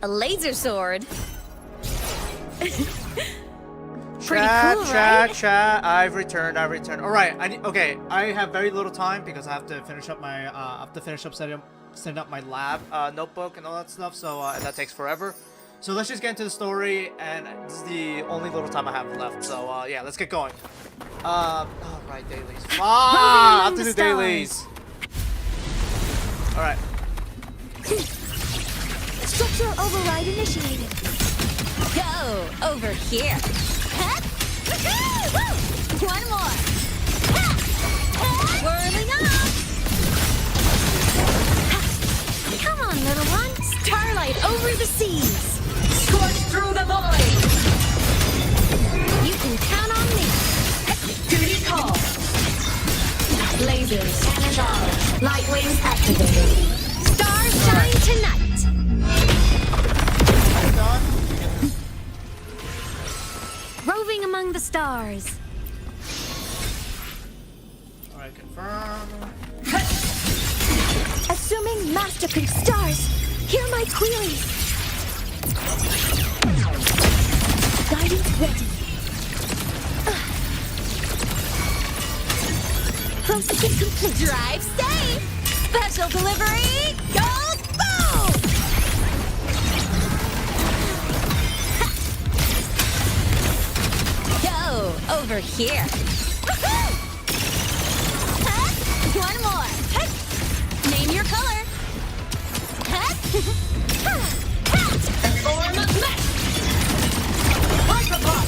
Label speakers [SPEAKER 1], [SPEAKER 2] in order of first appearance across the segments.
[SPEAKER 1] A laser sword. Pretty
[SPEAKER 2] Chat,
[SPEAKER 1] cool,
[SPEAKER 2] chat,
[SPEAKER 1] right?
[SPEAKER 2] chat. I've returned. All right. Okay. I have very little time because I have to finish up my setting up my lab notebook and all that stuff. So and that takes forever. So let's just get into the story, and this is the only little time I have left. So yeah, let's get going. All right, dailies. I have to do dailies. All right.
[SPEAKER 1] Structural override initiated. Go over here. One more. Whirling up. Come on, little one. Starlight over the seas.
[SPEAKER 3] Scorch through the void!
[SPEAKER 1] You can count on me.
[SPEAKER 3] Duty call! Lasers energized. Light wings activated.
[SPEAKER 1] Stars shine tonight. Roving among the stars.
[SPEAKER 2] Alright, confirm.
[SPEAKER 1] Assuming master can stars. Hear my queries. Guidance ready. Process complete. Drive safe. Special delivery. Go boom! Go over here. One more. Name your color.
[SPEAKER 3] Form of mech! Micropod!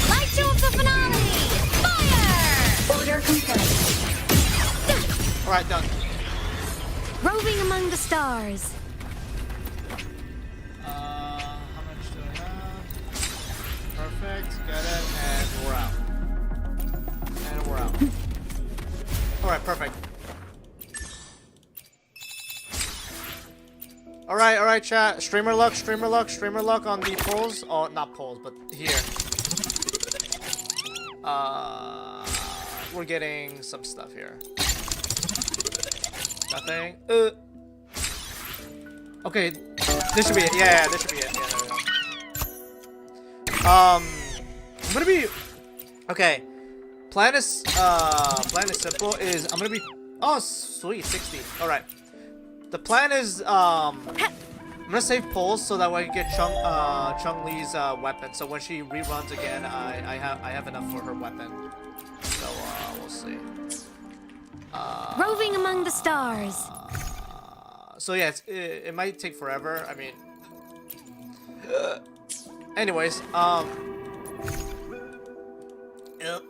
[SPEAKER 1] Light show of the finale. Fire!
[SPEAKER 3] Order confirmed.
[SPEAKER 2] Alright, done.
[SPEAKER 1] Roving among the stars.
[SPEAKER 2] How much do I have? Perfect, got it, and we're out. And we're out. Alright, perfect. Alright, chat. Streamer luck on the polls. Oh, not polls, but here. We're getting some stuff here. Nothing. Okay, this should be it. Yeah, this should be it. Yeah. I'm gonna be okay. Plan is simple. Is I'm gonna be sweet 60. All right. The plan is I'm gonna save poles so that way I can get Chung Li's weapon. So when she reruns again, I have enough for her weapon. So we'll see.
[SPEAKER 1] Roving among the stars.
[SPEAKER 2] So yeah, it might take forever. I mean, anyways, yep.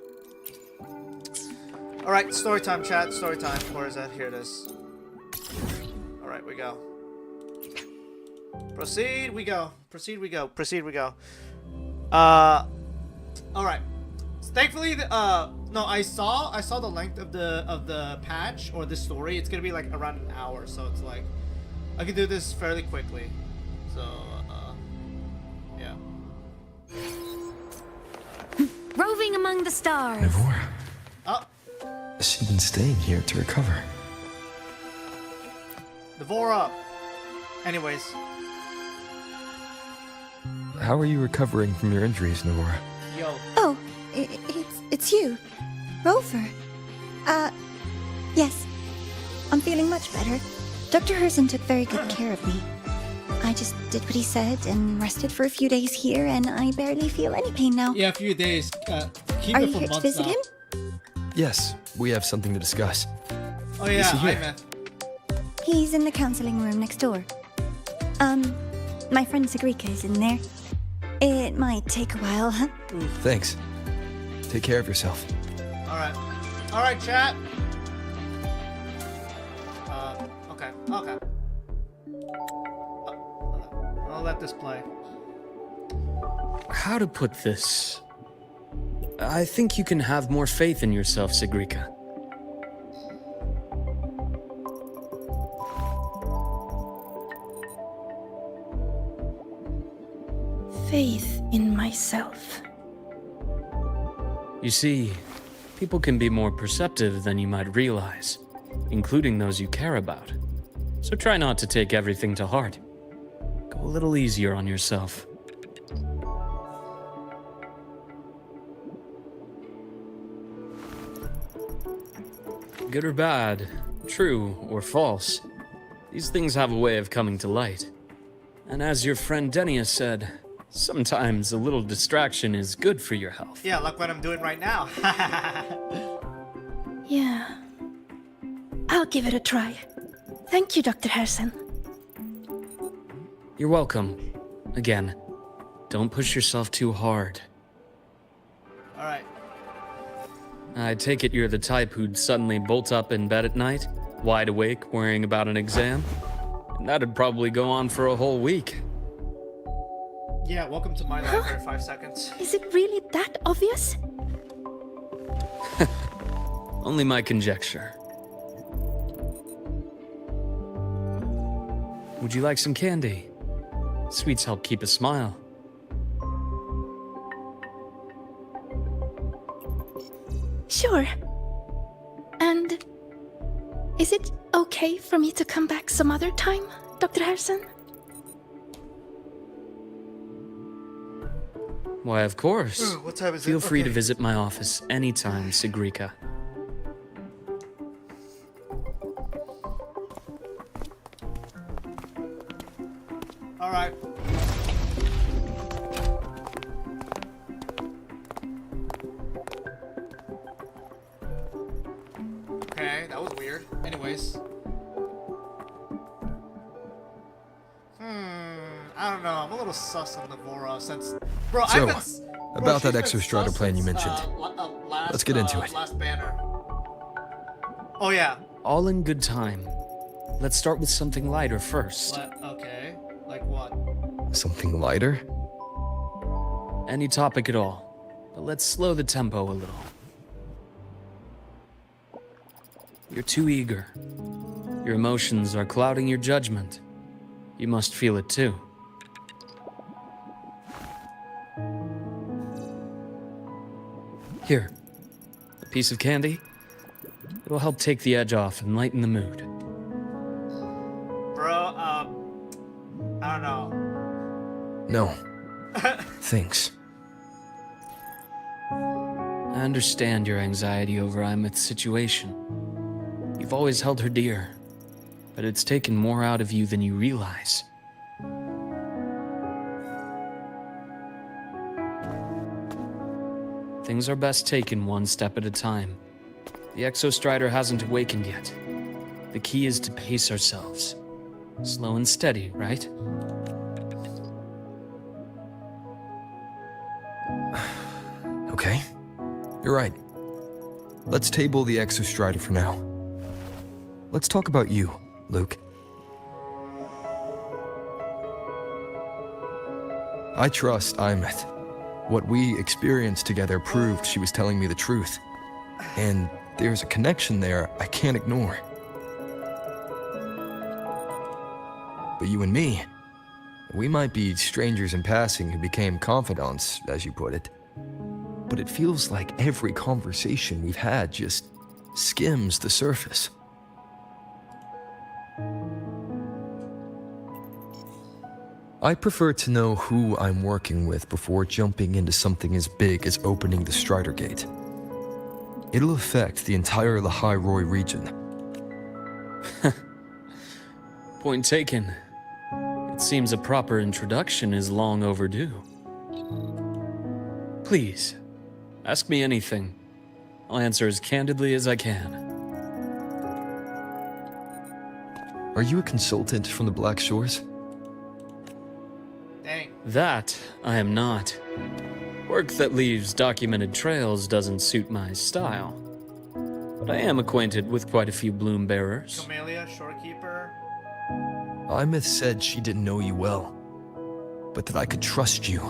[SPEAKER 2] All right, story time, chat. Story time. Where is that? Here it is. All right, we go. Proceed, we go. Proceed, we go. Proceed, we go. All right. Thankfully, no, I saw the length of the patch or the story. It's gonna be like around an hour, so it's like I can do this fairly quickly. So, yeah.
[SPEAKER 1] Roving among the stars.
[SPEAKER 4] Navora.
[SPEAKER 2] Oh,
[SPEAKER 4] She's been staying here to recover.
[SPEAKER 2] Devora. Anyways,
[SPEAKER 4] How are you recovering from your injuries, Navora?
[SPEAKER 2] yo.
[SPEAKER 5] Oh, it's you, Rover. Yes. I'm feeling much better. Dr. Herson took very good care of me. I just did what he said and rested for a few days here, and I barely feel any pain now.
[SPEAKER 2] Yeah, a few days. Keep
[SPEAKER 5] Are
[SPEAKER 2] it
[SPEAKER 5] you
[SPEAKER 2] for
[SPEAKER 5] here to
[SPEAKER 2] months
[SPEAKER 5] visit
[SPEAKER 2] now.
[SPEAKER 5] him?
[SPEAKER 4] Yes, we have something to discuss.
[SPEAKER 2] Oh yeah,
[SPEAKER 4] Is he
[SPEAKER 2] hi
[SPEAKER 4] here?
[SPEAKER 2] man.
[SPEAKER 5] He's in the counseling room next door. My friend Sagrika is in there. It might take a while, huh?
[SPEAKER 4] Thanks. Take care of yourself.
[SPEAKER 2] Alright. Alright, chat. Okay. Okay. I'll let this play.
[SPEAKER 6] How to put this? I think you can have more faith in yourself, Sigrika.
[SPEAKER 7] Faith in myself.
[SPEAKER 6] You see, people can be more perceptive than you might realize, including those you care about. So try not to take everything to heart. Go a little easier on yourself. Good or bad, true or false, these things have a way of coming to light. And as your friend Denia said, sometimes a little distraction is good for your health.
[SPEAKER 2] Yeah, like what I'm doing right now.
[SPEAKER 7] Yeah. I'll give it a try. Thank you, Dr. Harrison.
[SPEAKER 6] You're welcome. Again, don't push yourself too hard.
[SPEAKER 2] Alright.
[SPEAKER 6] I take it you're the type who'd suddenly bolt up in bed at night, wide awake, worrying about an exam? And that'd probably go on for a whole week.
[SPEAKER 2] Yeah, welcome to my life for 5 seconds.
[SPEAKER 7] Is it really that obvious?
[SPEAKER 6] Only my conjecture. Would you like some candy? Sweets help keep a smile.
[SPEAKER 7] Sure. And is it okay for me to come back some other time, Dr. Harrison?
[SPEAKER 6] Why, of course.
[SPEAKER 2] What time is it?
[SPEAKER 6] Feel free to
[SPEAKER 2] Okay.
[SPEAKER 6] visit my office anytime, Sigrika.
[SPEAKER 2] Alright. Okay, that was weird. Anyways. I don't know. I'm a little sus on Navora since... Bro,
[SPEAKER 4] So,
[SPEAKER 2] I've been...
[SPEAKER 4] about that
[SPEAKER 2] she's been
[SPEAKER 4] Exostrider
[SPEAKER 2] sus
[SPEAKER 4] plan you
[SPEAKER 2] since,
[SPEAKER 4] mentioned.
[SPEAKER 2] last,
[SPEAKER 4] Let's get into it.
[SPEAKER 2] Last banner. Oh, yeah.
[SPEAKER 6] All in good time. Let's start with something lighter first.
[SPEAKER 2] Okay. Like what?
[SPEAKER 4] Something lighter?
[SPEAKER 6] Any topic at all, but let's slow the tempo a little. You're too eager. Your emotions are clouding your judgment. You must feel it too. Here, a piece of candy. It'll help take the edge off and lighten the mood.
[SPEAKER 2] Bro, I don't know.
[SPEAKER 4] No. Thanks.
[SPEAKER 6] I understand your anxiety over Imeth's situation. You've always held her dear, but it's taken more out of you than you realize. Things are best taken one step at a time. The Exostrider hasn't awakened yet. The key is to pace ourselves. Slow and steady, right?
[SPEAKER 4] Okay. You're right. Let's table the Exostrider for now. Let's talk about you, Luke. I trust Imeth. What we experienced together proved she was telling me the truth. And there's a connection there I can't ignore. But you and me, we might be strangers in passing who became confidants, as you put it. But it feels like every conversation we've had just skims the surface. I prefer to know who I'm working with before jumping into something as big as opening the Strider Gate. It'll affect the entire Lehigh Roy region.
[SPEAKER 6] Point taken. It seems a proper introduction is long overdue. Please, ask me anything. I'll answer as candidly as I can.
[SPEAKER 4] Are you a consultant from the Black Shores?
[SPEAKER 2] Dang.
[SPEAKER 6] That I am not. Work that leaves documented trails doesn't suit my style. But I am acquainted with quite a few bloom bearers.
[SPEAKER 2] Camellia, shorekeeper.
[SPEAKER 4] Imeth said she didn't know you well, but that I could trust you.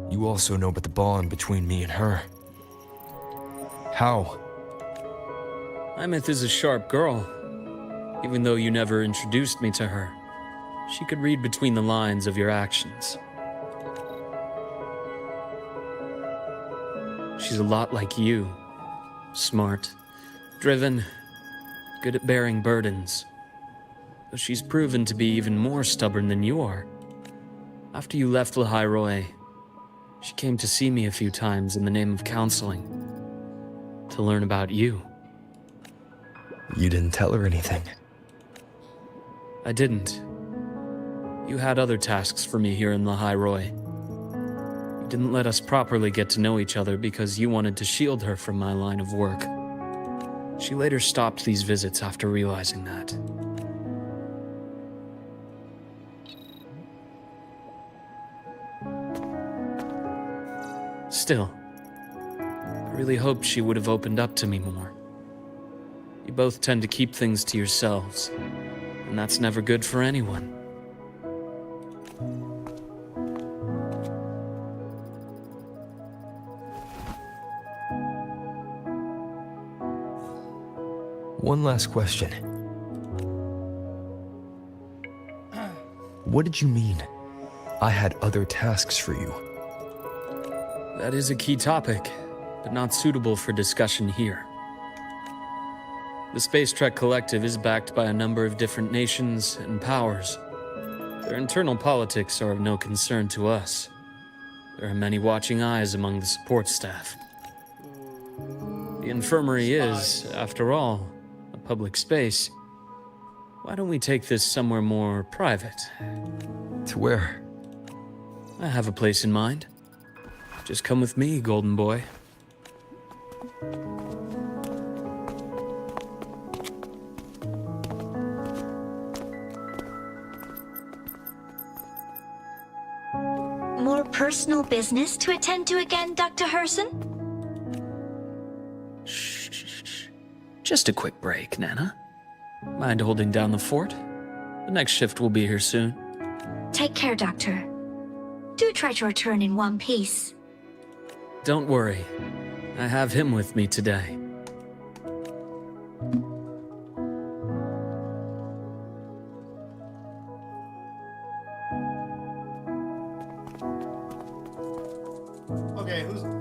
[SPEAKER 4] You also know about the bond between me and her. How?
[SPEAKER 6] Imeth is a sharp girl. Even though you never introduced me to her, she could read between the lines of your actions. She's a lot like you. Smart, driven, good at bearing burdens. But she's proven to be even more stubborn than you are. After you left Lahairoi, she came to see me a few times in the name of counseling. To learn about you.
[SPEAKER 4] You didn't tell her anything.
[SPEAKER 6] I didn't. You had other tasks for me here in Lahairoi. You didn't let us properly get to know each other because you wanted to shield her from my line of work. She later stopped these visits after realizing that. Still, I really hoped she would have opened up to me more. You both tend to keep things to yourselves, and that's never good for anyone.
[SPEAKER 4] One last question. What did you mean? I had other tasks for you.
[SPEAKER 6] That is a key topic, but not suitable for discussion here. The Space Trek Collective is backed by a number of different nations and powers. Their internal politics are of no concern to us. There are many watching eyes among the support staff. The infirmary is, after all, a public space. Why don't we take this somewhere more private?
[SPEAKER 4] To where?
[SPEAKER 6] I have a place in mind. Just come with me, Golden Boy.
[SPEAKER 3] More personal business to attend to again, Dr. Herson?
[SPEAKER 6] Shh. Just a quick break, Nana. Mind holding down the fort? The next shift will be here soon.
[SPEAKER 3] Take care, Doctor. Do try to return in one piece.
[SPEAKER 6] Don't worry. I have him with me today.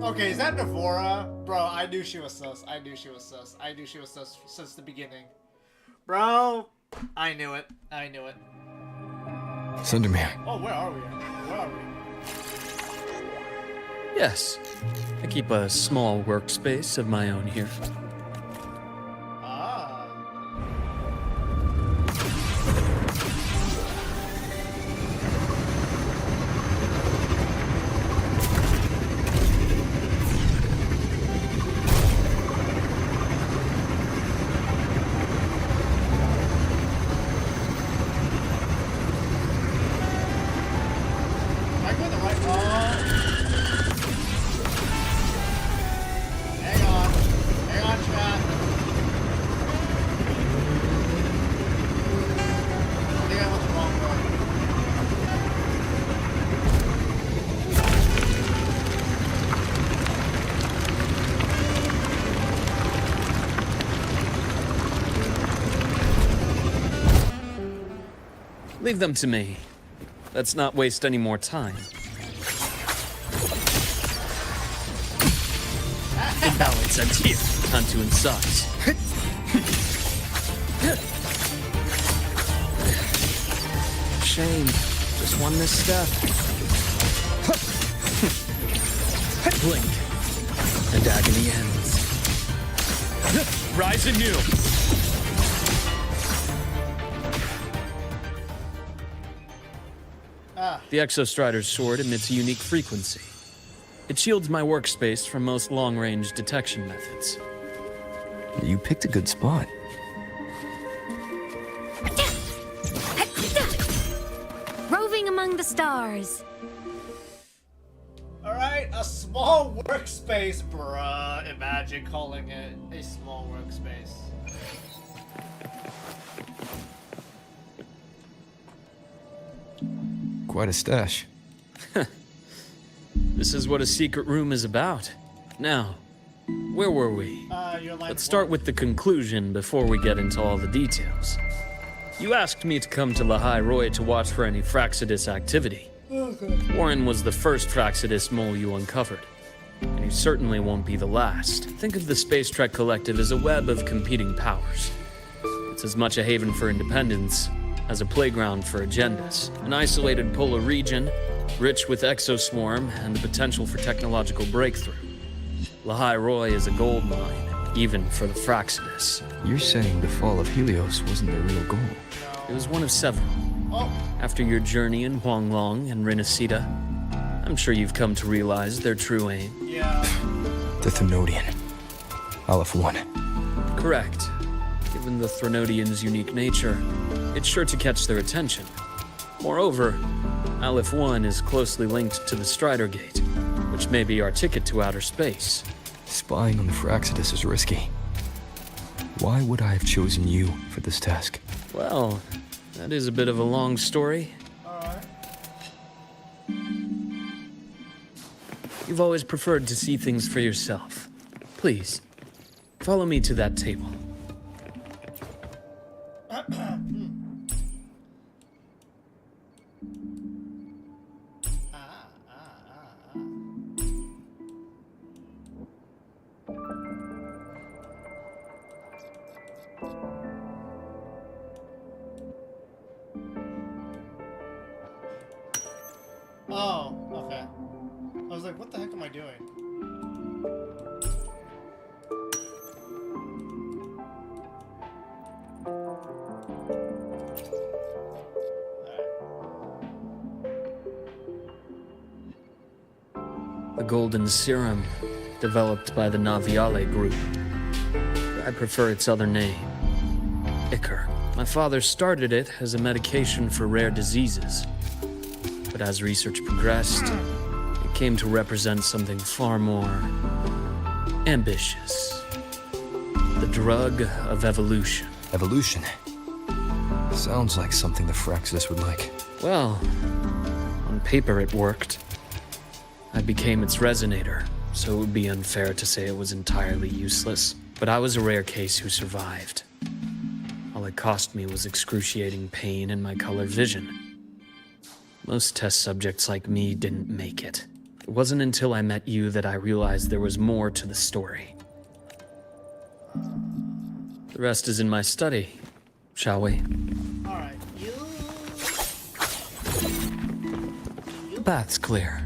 [SPEAKER 2] Okay, is that Navora? Bro, I knew she was sus. I knew she was sus since the beginning. Bro, I knew it.
[SPEAKER 4] Sundermere.
[SPEAKER 2] Oh, where are we?
[SPEAKER 6] Yes. I keep a small workspace of my own here.
[SPEAKER 2] Ah. Am I going the right? Hang on, chat. I think I went the wrong way.
[SPEAKER 6] Leave them to me. Let's not waste any more time. Imbalance ends here. Time to incise. Shame. Just one misstep. Blink. And agony ends. Rise anew. The Exostrider's sword emits a unique frequency. It shields my workspace from most long-range detection methods.
[SPEAKER 4] You picked a good spot.
[SPEAKER 1] Roving among the stars.
[SPEAKER 2] All Alright, a small workspace, bruh. Imagine calling it a small workspace.
[SPEAKER 4] Quite a stash.
[SPEAKER 6] This is what a secret room is about. Now, where were we? Let's start with the conclusion before we get into all the details. You asked me to come to Lahai Roy to watch for any Fraxidus activity. Warren was the first Fraxidus mole you uncovered, and he certainly won't be the last. Think of the Space Trek Collective as a web of competing powers. It's as much a haven for independence as a playground for agendas. An isolated polar region, rich with exoswarm and the potential for technological breakthrough. Lahai Roy is a gold mine, even for the Fraxidus.
[SPEAKER 4] You're saying the fall of Helios wasn't their real goal?
[SPEAKER 6] It was one of several.
[SPEAKER 2] Oh.
[SPEAKER 6] After your journey in Huanglong and Renacida, I'm sure you've come to realize their true aim.
[SPEAKER 2] Yeah.
[SPEAKER 4] The Thenodian. Aleph 1.
[SPEAKER 6] Correct. Given the Threnodian's unique nature, it's sure to catch their attention. Moreover, Aleph 1 is closely linked to the Strider Gate, which may be our ticket to outer space.
[SPEAKER 4] Spying on the Fraxidus is risky. Why would I have chosen you for this task?
[SPEAKER 6] Well, that is a bit of a long story.
[SPEAKER 2] Alright.
[SPEAKER 6] You've always preferred to see things for yourself. Please, follow me to that table.
[SPEAKER 2] Oh, okay. I was like, what the heck am I doing?
[SPEAKER 6] The golden serum, developed by the Naviale group. I prefer its other name, Ichor. My father started it as a medication for rare diseases. But as research progressed, it came to represent something far more ambitious. The drug of evolution.
[SPEAKER 4] Evolution? Sounds like something the Fraxidus would like.
[SPEAKER 6] Well, on paper it worked. I became its resonator, so it would be unfair to say it was entirely useless. But I was a rare case who survived. All it cost me was excruciating pain and my color vision. Most test subjects like me didn't make it. It wasn't until I met you that I realized there was more to the story. The rest is in my study, shall we?
[SPEAKER 2] Alright, you...
[SPEAKER 6] The path's clear.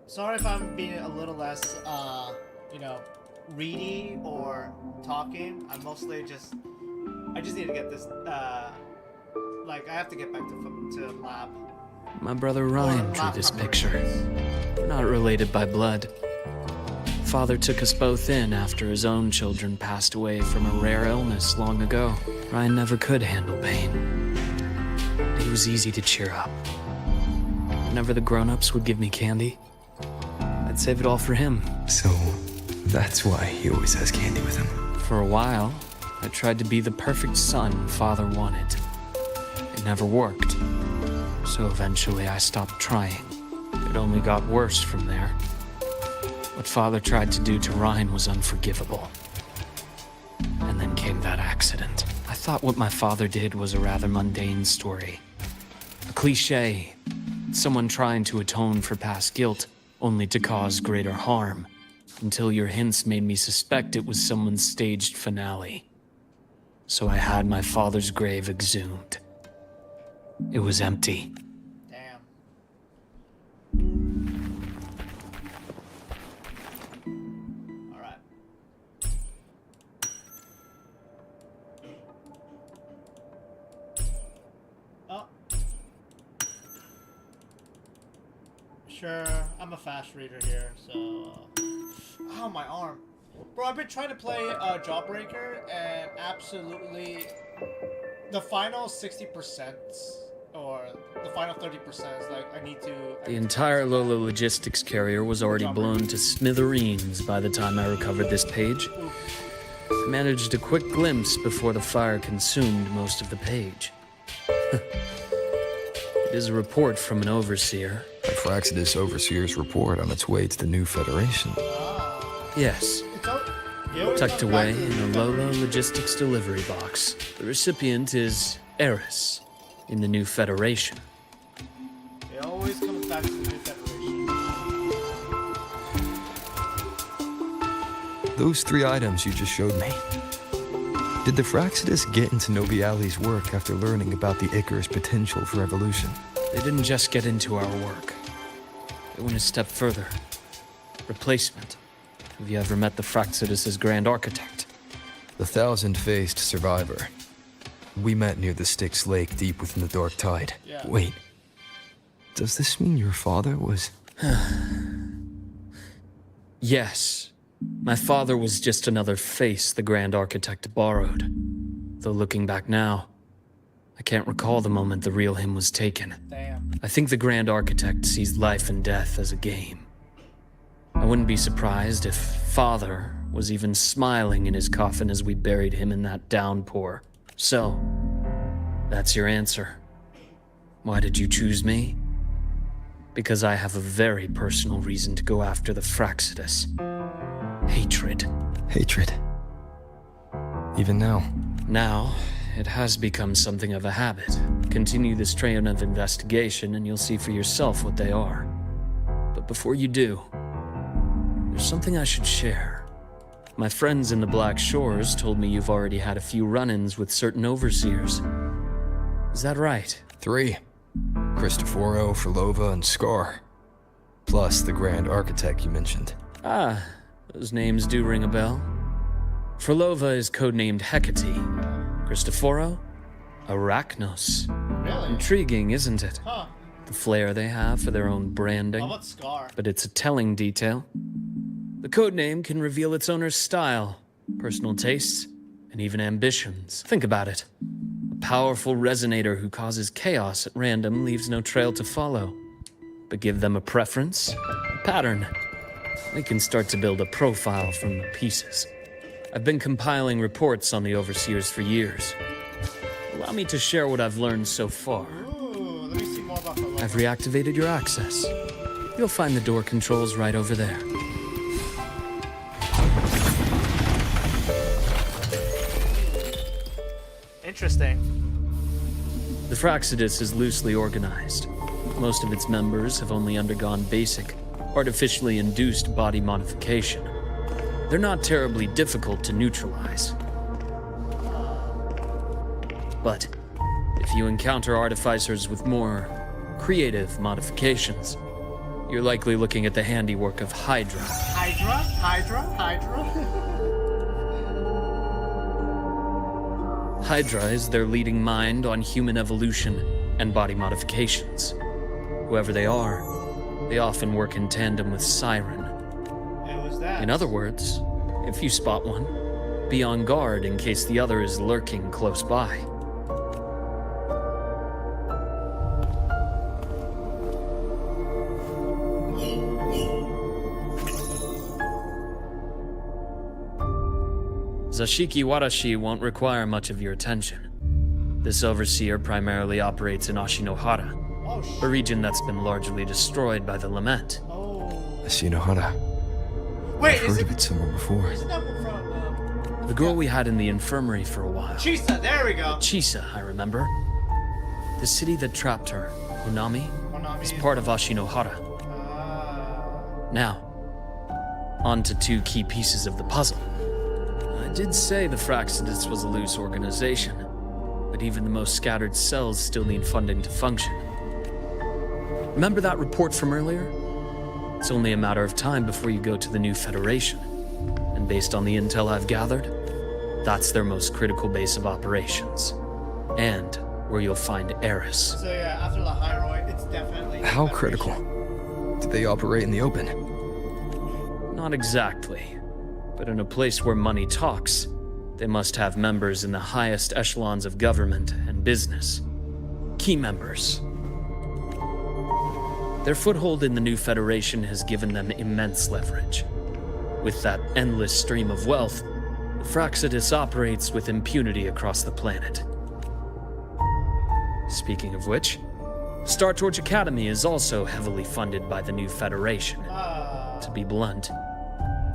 [SPEAKER 2] Sorry if I'm being a little less, you know, ready or talking. I'm mostly just... I just need to get this, like, I have to get back to lab.
[SPEAKER 6] My brother Ryan drew this picture. We're not related by blood. Father took us both in after his own children passed away from a rare illness long ago. Ryan never could handle pain. He was easy to cheer up. Whenever the grown-ups would give me candy, I'd save it all for him.
[SPEAKER 4] So, that's why he always has candy with him.
[SPEAKER 6] For a while, I tried to be the perfect son Father wanted. It never worked. So eventually I stopped trying. It only got worse from there. What Father tried to do to Ryan was unforgivable. And then came that accident. I thought what my father did was a rather mundane story. A cliché. Someone trying to atone for past guilt, only to cause greater harm. Until your hints made me suspect it was someone's staged finale. So I had my father's grave exhumed. It was empty.
[SPEAKER 2] Damn. Alright. Oh. Sure, I'm a fast reader here, so... Ow, my arm. Bro, I've been trying to play Jawbreaker and absolutely the final 60% or the final 30% is like I need to.
[SPEAKER 6] The entire Lola logistics carrier was already blown to smithereens by the time I recovered this page. I managed a quick glimpse before the fire consumed most of the page. It is a report from an overseer.
[SPEAKER 4] A Fraxidus Overseer's report on its way to the new Federation.
[SPEAKER 6] Yes, tucked away in a Lola logistics delivery box. The recipient is Eris in the new Federation.
[SPEAKER 2] It always comes back to the new Federation.
[SPEAKER 4] Those 3 items you just showed me. Did the Fraxidus get into Noviali's work after learning about the Icarus potential for evolution?
[SPEAKER 6] They didn't just get into our work. They went a step further. Replacement. Have you ever met the Fraxidus' Grand Architect?
[SPEAKER 4] The thousand-faced survivor. We met near the Styx Lake deep within the Dark Tide.
[SPEAKER 2] Yeah.
[SPEAKER 4] Wait. Does this mean your father was...
[SPEAKER 6] Yes. My father was just another face the Grand Architect borrowed. Though looking back now, I can't recall the moment the real him was taken.
[SPEAKER 2] Damn.
[SPEAKER 6] I think the Grand Architect sees life and death as a game. I wouldn't be surprised if Father was even smiling in his coffin as we buried him in that downpour. So, that's your answer. Why did you choose me? Because I have a very personal reason to go after the Fraxidus. Hatred.
[SPEAKER 4] Hatred. Even now.
[SPEAKER 6] Now, it has become something of a habit. Continue this train of investigation and you'll see for yourself what they are. But before you do, there's something I should share. My friends in the Black Shores told me you've already had a few run-ins with certain overseers. Is that right?
[SPEAKER 4] 3. Cristoforo, Frolova, and Scar. Plus the Grand Architect you mentioned.
[SPEAKER 6] Ah, those names do ring a bell. Frolova is codenamed Hecate. Cristoforo? Arachnos.
[SPEAKER 2] Really?
[SPEAKER 6] Intriguing, isn't it?
[SPEAKER 2] Huh.
[SPEAKER 6] The flair they have for their own
[SPEAKER 2] How
[SPEAKER 6] branding.
[SPEAKER 2] about Scar?
[SPEAKER 6] But it's a telling detail. The codename can reveal its owner's style, personal tastes, and even ambitions. Think about it. A powerful resonator who causes chaos at random leaves no trail to follow. But give them a preference, a pattern. They can start to build a profile from the pieces. I've been compiling reports on the Overseers for years. Allow me to share what I've learned so far.
[SPEAKER 2] Ooh, let me see more about the
[SPEAKER 6] I've reactivated your access. You'll find the door controls right over there.
[SPEAKER 2] Interesting.
[SPEAKER 6] The Fraxidus is loosely organized. Most of its members have only undergone basic, artificially induced body modification. They're not terribly difficult to neutralize. But if you encounter artificers with more creative modifications, you're likely looking at the handiwork of Hydra.
[SPEAKER 2] Hydra?
[SPEAKER 6] Hydra is their leading mind on human evolution and body modifications. Whoever they are, they often work in tandem with Siren.
[SPEAKER 2] And who's that?
[SPEAKER 6] In other words, if you spot one, be on guard in case the other is lurking close by. Zashiki Warashi won't require much of your attention. This overseer primarily operates in Ashinohara, a region that's been largely destroyed by the Lament.
[SPEAKER 4] Ashinohara.
[SPEAKER 2] Wait,
[SPEAKER 4] I've heard of it somewhere before.
[SPEAKER 2] Isn't that from
[SPEAKER 6] The girl we had in the infirmary for a while.
[SPEAKER 2] Chisa? There we go.
[SPEAKER 6] Chisa, I remember. The city that trapped her, Honami,
[SPEAKER 2] Honami.
[SPEAKER 6] is part of Ashinohara. Now, on to 2 key pieces of the puzzle. I did say the Fraxidus was a loose organization, but even the most scattered cells still need funding to function. Remember that report from earlier? It's only a matter of time before you go to the new Federation. And based on the intel I've gathered, that's their most critical base of operations. And where you'll find Eris.
[SPEAKER 2] So yeah, after the Hyrule, it's definitely...
[SPEAKER 4] How critical? Do they operate in the open?
[SPEAKER 6] Not exactly. But in a place where money talks, They must have members in the highest echelons of government and business. Key members. Their foothold in the new Federation has given them immense leverage. With that endless stream of wealth, the Fraxidus operates with impunity across the planet. Speaking of which, Star Torch Academy is also heavily funded by the new Federation. To be blunt,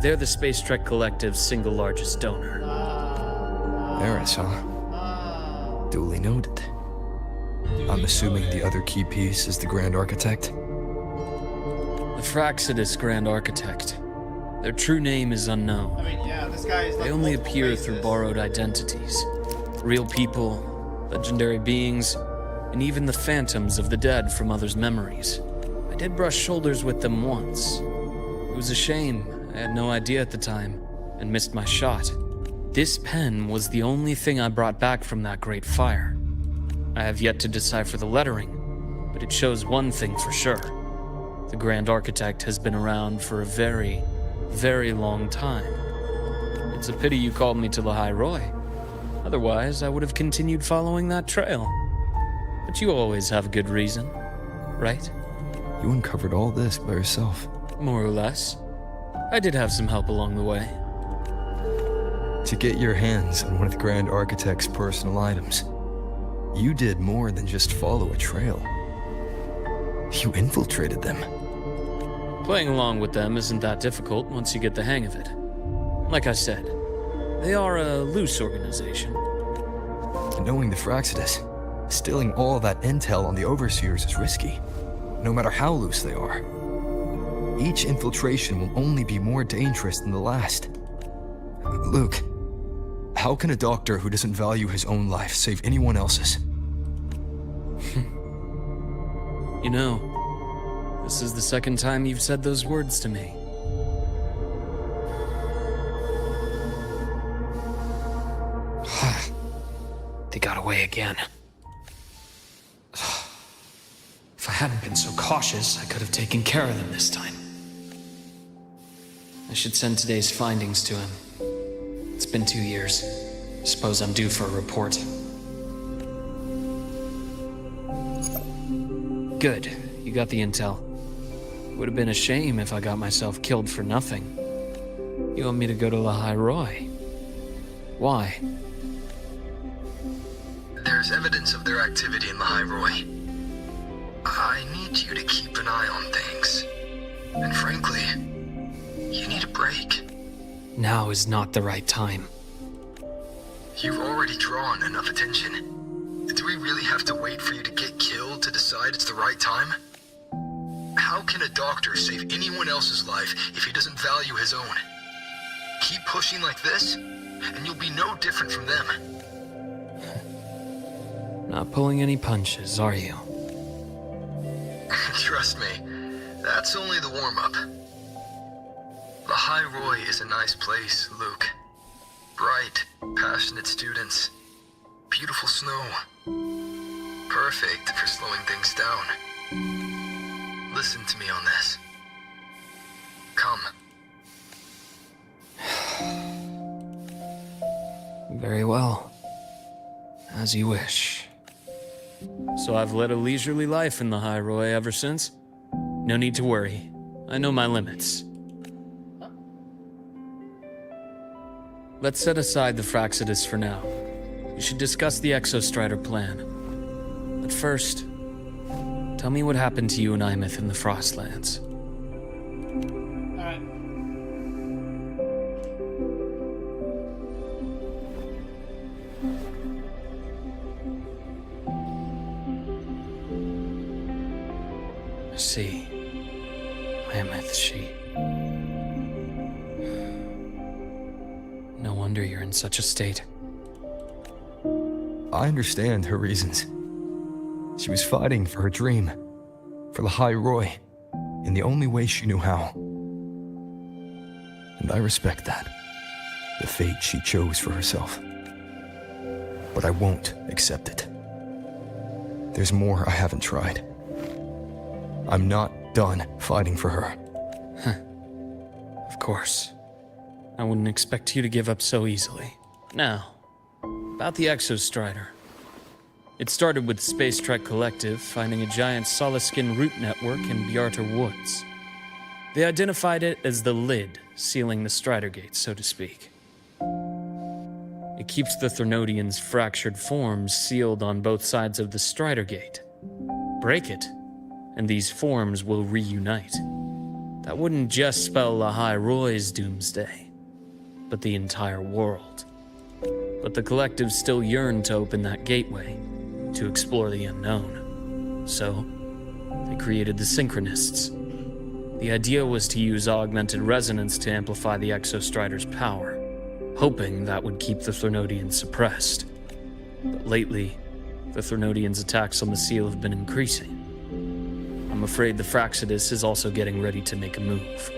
[SPEAKER 6] they're the Space Trek Collective's single largest donor.
[SPEAKER 4] There I saw. Duly noted. I'm assuming the other key piece is the Grand Architect?
[SPEAKER 6] The Fraxidus Grand Architect. Their true name is unknown.
[SPEAKER 2] I mean, yeah, this guy is like
[SPEAKER 6] They only
[SPEAKER 2] multiple
[SPEAKER 6] appear
[SPEAKER 2] faces.
[SPEAKER 6] through borrowed identities. Real people, legendary beings, and even the phantoms of the dead from others' memories. I did brush shoulders with them once. It was a shame. I had no idea at the time, and missed my shot. This pen was the only thing I brought back from that great fire. I have yet to decipher the lettering, but it shows one thing for sure. The Grand Architect has been around for a very, very long time. It's a pity you called me to the High Roy. Otherwise, I would have continued following that trail. But you always have a good reason, right?
[SPEAKER 4] You uncovered all this by yourself.
[SPEAKER 6] More or less. I did have some help along the way.
[SPEAKER 4] To get your hands on one of the Grand Architect's personal items, you did more than just follow a trail. You infiltrated them.
[SPEAKER 6] Playing along with them isn't that difficult once you get the hang of it. Like I said, they are a loose organization.
[SPEAKER 4] Knowing the Fraxidus, stealing all that intel on the Overseers is risky, no matter how loose they are. Each infiltration will only be more dangerous than the last. Luke, how can a doctor who doesn't value his own life save anyone else's?
[SPEAKER 6] You know, this is the second time you've said those words to me.
[SPEAKER 8] They got away again. If I hadn't been so cautious, I could have taken care of them this time.
[SPEAKER 6] I should send today's findings to him. It's been 2 years. Suppose I'm due for a report. Good. You got the intel. Would have been a shame if I got myself killed for nothing. You want me to go to the High Roy? Why?
[SPEAKER 4] There's evidence of their activity in the High Roy. I need you to keep an eye on things. And frankly, you need a break.
[SPEAKER 6] Now is not the right time.
[SPEAKER 4] You've already drawn enough attention. Do we really have to wait for you to get killed to decide it's the right time? How can a doctor save anyone else's life if he doesn't value his own? Keep pushing like this, and you'll be no different from them.
[SPEAKER 6] Not pulling any punches, are you?
[SPEAKER 4] Trust me, that's only the warm-up. The High Roy is a nice place, Luke. Bright, passionate students. Beautiful snow. Perfect for slowing things down. Listen to me on this. Come.
[SPEAKER 6] Very well. As you wish. So I've led a leisurely life in the High Roy ever since? No need to worry. I know my limits. Let's set aside the Fraxidus for now. We should discuss the Exostrider plan. But first, tell me what happened to you and Imeth in the Frostlands.
[SPEAKER 2] Alright.
[SPEAKER 6] I see. Imeth, she... No wonder you're in such a state.
[SPEAKER 4] I understand her reasons. She was fighting for her dream, for the High Roy, in the only way she knew how. And I respect that, the fate she chose for herself. But I won't accept it. There's more I haven't tried. I'm not done fighting for her.
[SPEAKER 6] Of course. I wouldn't expect you to give up so easily. Now, about the Exostrider. It started with the Space Trek Collective finding a giant solid-skin root network in Bjarter Woods. They identified it as the lid sealing the Strider Gate, so to speak. It keeps the Threnodians' fractured forms sealed on both sides of the Strider Gate. Break it, and these forms will reunite. That wouldn't just spell Lahai Roy's doomsday, but the entire world. But the Collective still yearned to open that gateway, to explore the unknown. So, they created the Synchronists. The idea was to use augmented resonance to amplify the Exostrider's power, hoping that would keep the Threnodians suppressed. But lately, the Threnodians' attacks on the seal have been increasing. I'm afraid the Fraxidus is also getting ready to make a move.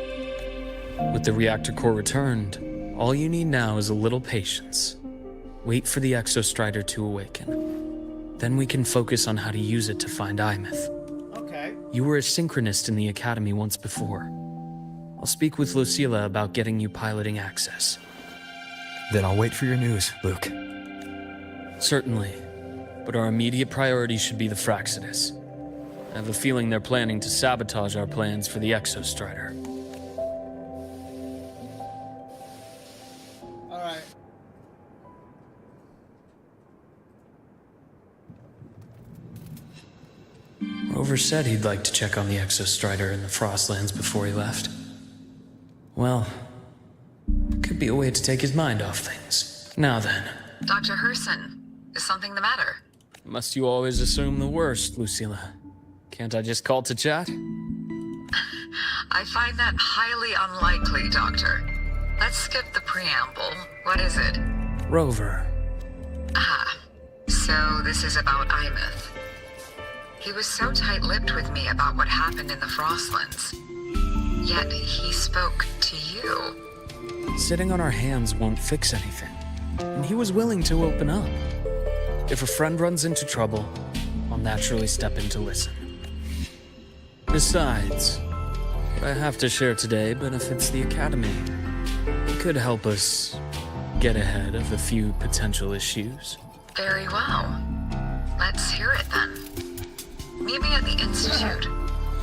[SPEAKER 6] With the reactor core returned, all you need now is a little patience. Wait for the Exostrider to awaken. Then we can focus on how to use it to find Imeth.
[SPEAKER 2] Okay.
[SPEAKER 6] You were a synchronist in the Academy once before. I'll speak with Lucilla about getting you piloting access.
[SPEAKER 4] Then I'll wait for your news, Luke.
[SPEAKER 6] Certainly, but our immediate priority should be the Fraxidus. I have a feeling they're planning to sabotage our plans for the Exostrider.
[SPEAKER 2] Alright.
[SPEAKER 6] Rover said he'd like to check on the Exostrider in the Frostlands before he left. Well, could be a way to take his mind off things. Now then.
[SPEAKER 9] Dr. Herson, is something the matter?
[SPEAKER 6] Must you always assume the worst, Lucilla? Can't I just call to chat?
[SPEAKER 9] I find that highly unlikely, Doctor. Let's skip the preamble. What is it?
[SPEAKER 6] Rover.
[SPEAKER 9] Ah, so this is about Imeth. He was so tight-lipped with me about what happened in the Frostlands. Yet he spoke to you.
[SPEAKER 6] Sitting on our hands won't fix anything. And he was willing to open up. If a friend runs into trouble, I'll naturally step in to listen. Besides, what I have to share today benefits the Academy. It could help us get ahead of a few potential issues.
[SPEAKER 9] Very well. Let's hear it then. Meet me at the Institute.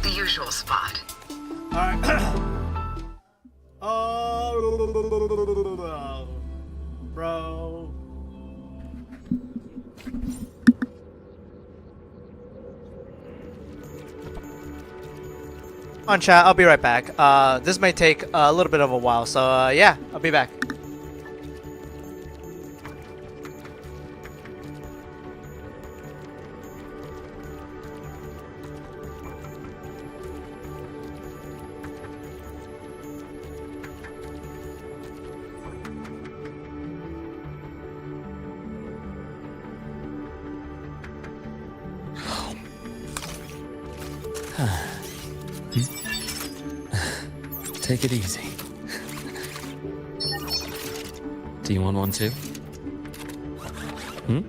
[SPEAKER 9] The usual spot.
[SPEAKER 2] Alright. Oh, bro. On chat, I'll be right back. This may take a little bit of a while, so yeah, I'll be back.
[SPEAKER 6] Take it easy. Do you want one too? Hmm?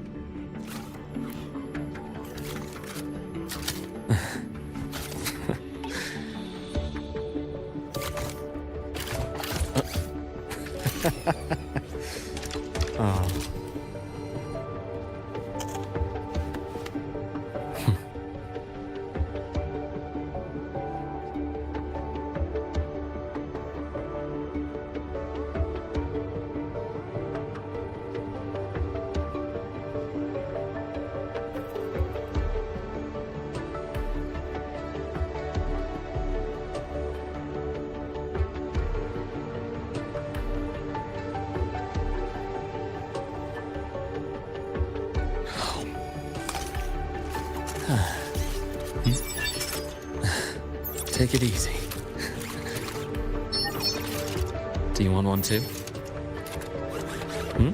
[SPEAKER 6] Oh. Take it easy. Do you want one too? Hmm?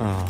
[SPEAKER 6] Oh.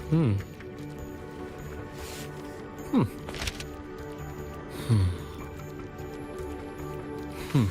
[SPEAKER 6] Hmm. Hmm. Hmm. Hmm.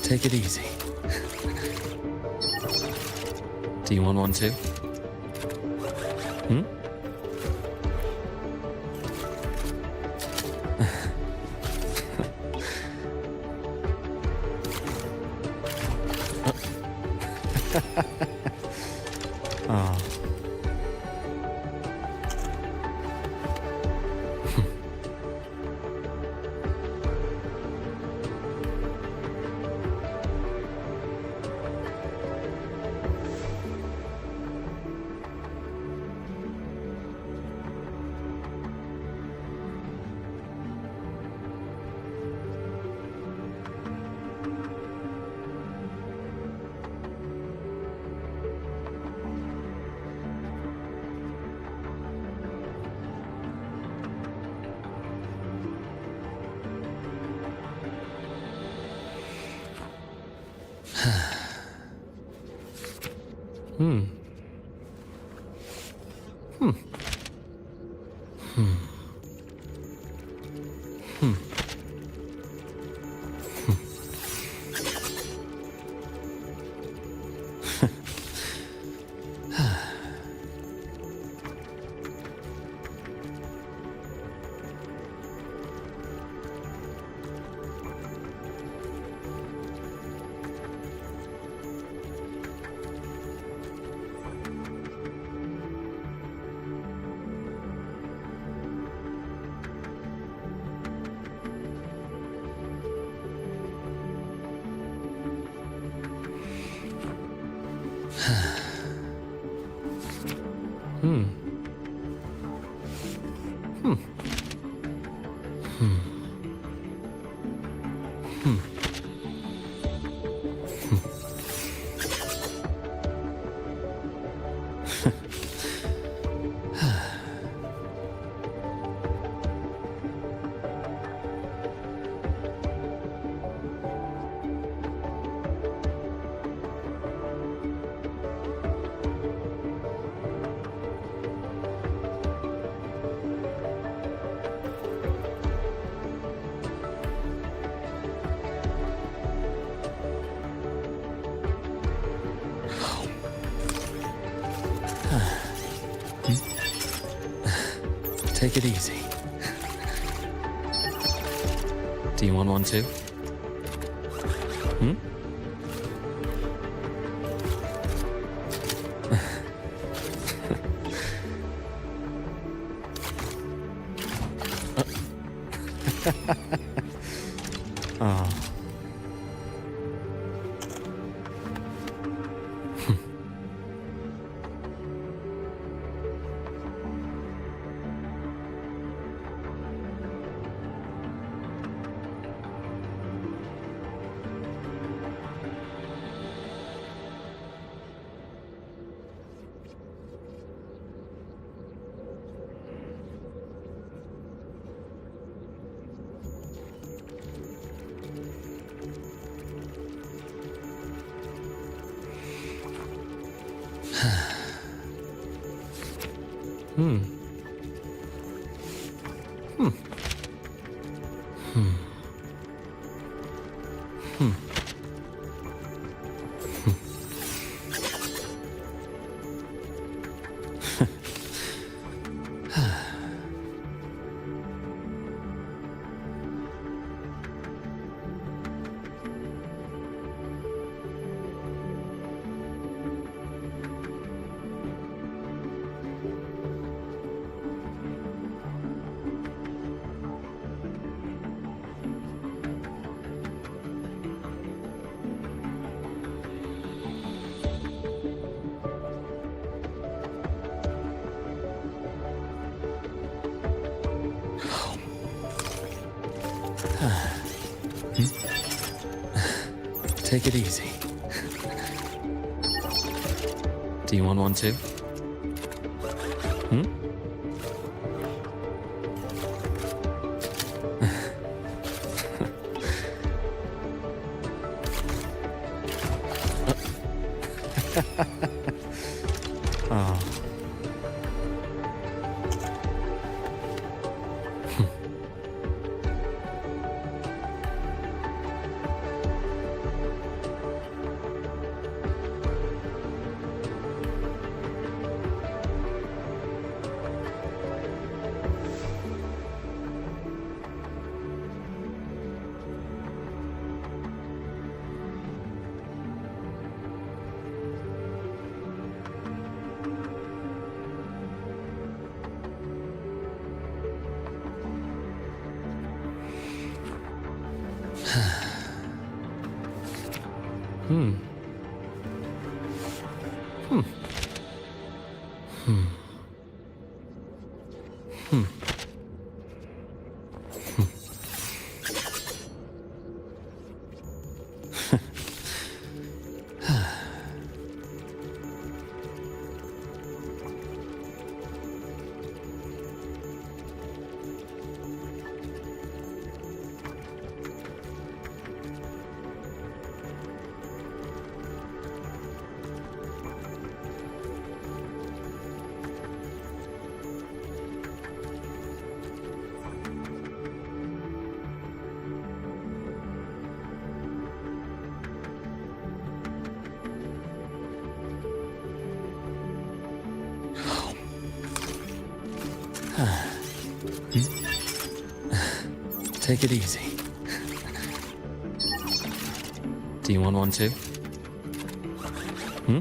[SPEAKER 6] Take it easy. Do you want one too? Hmm? Oh. Hmm. Hmm. Hmm. Hmm. Hmm. Hmm. Hmm. Hmm. Take it easy. Do you want one too? Hmm? Oh. Hmm. Hmm. Hmm. Hmm. Take it easy. Do you want one too? Hmm? Oh. Hmm. Hmm. Hmm. Hmm. Take it easy. Do you want one too? Hmm?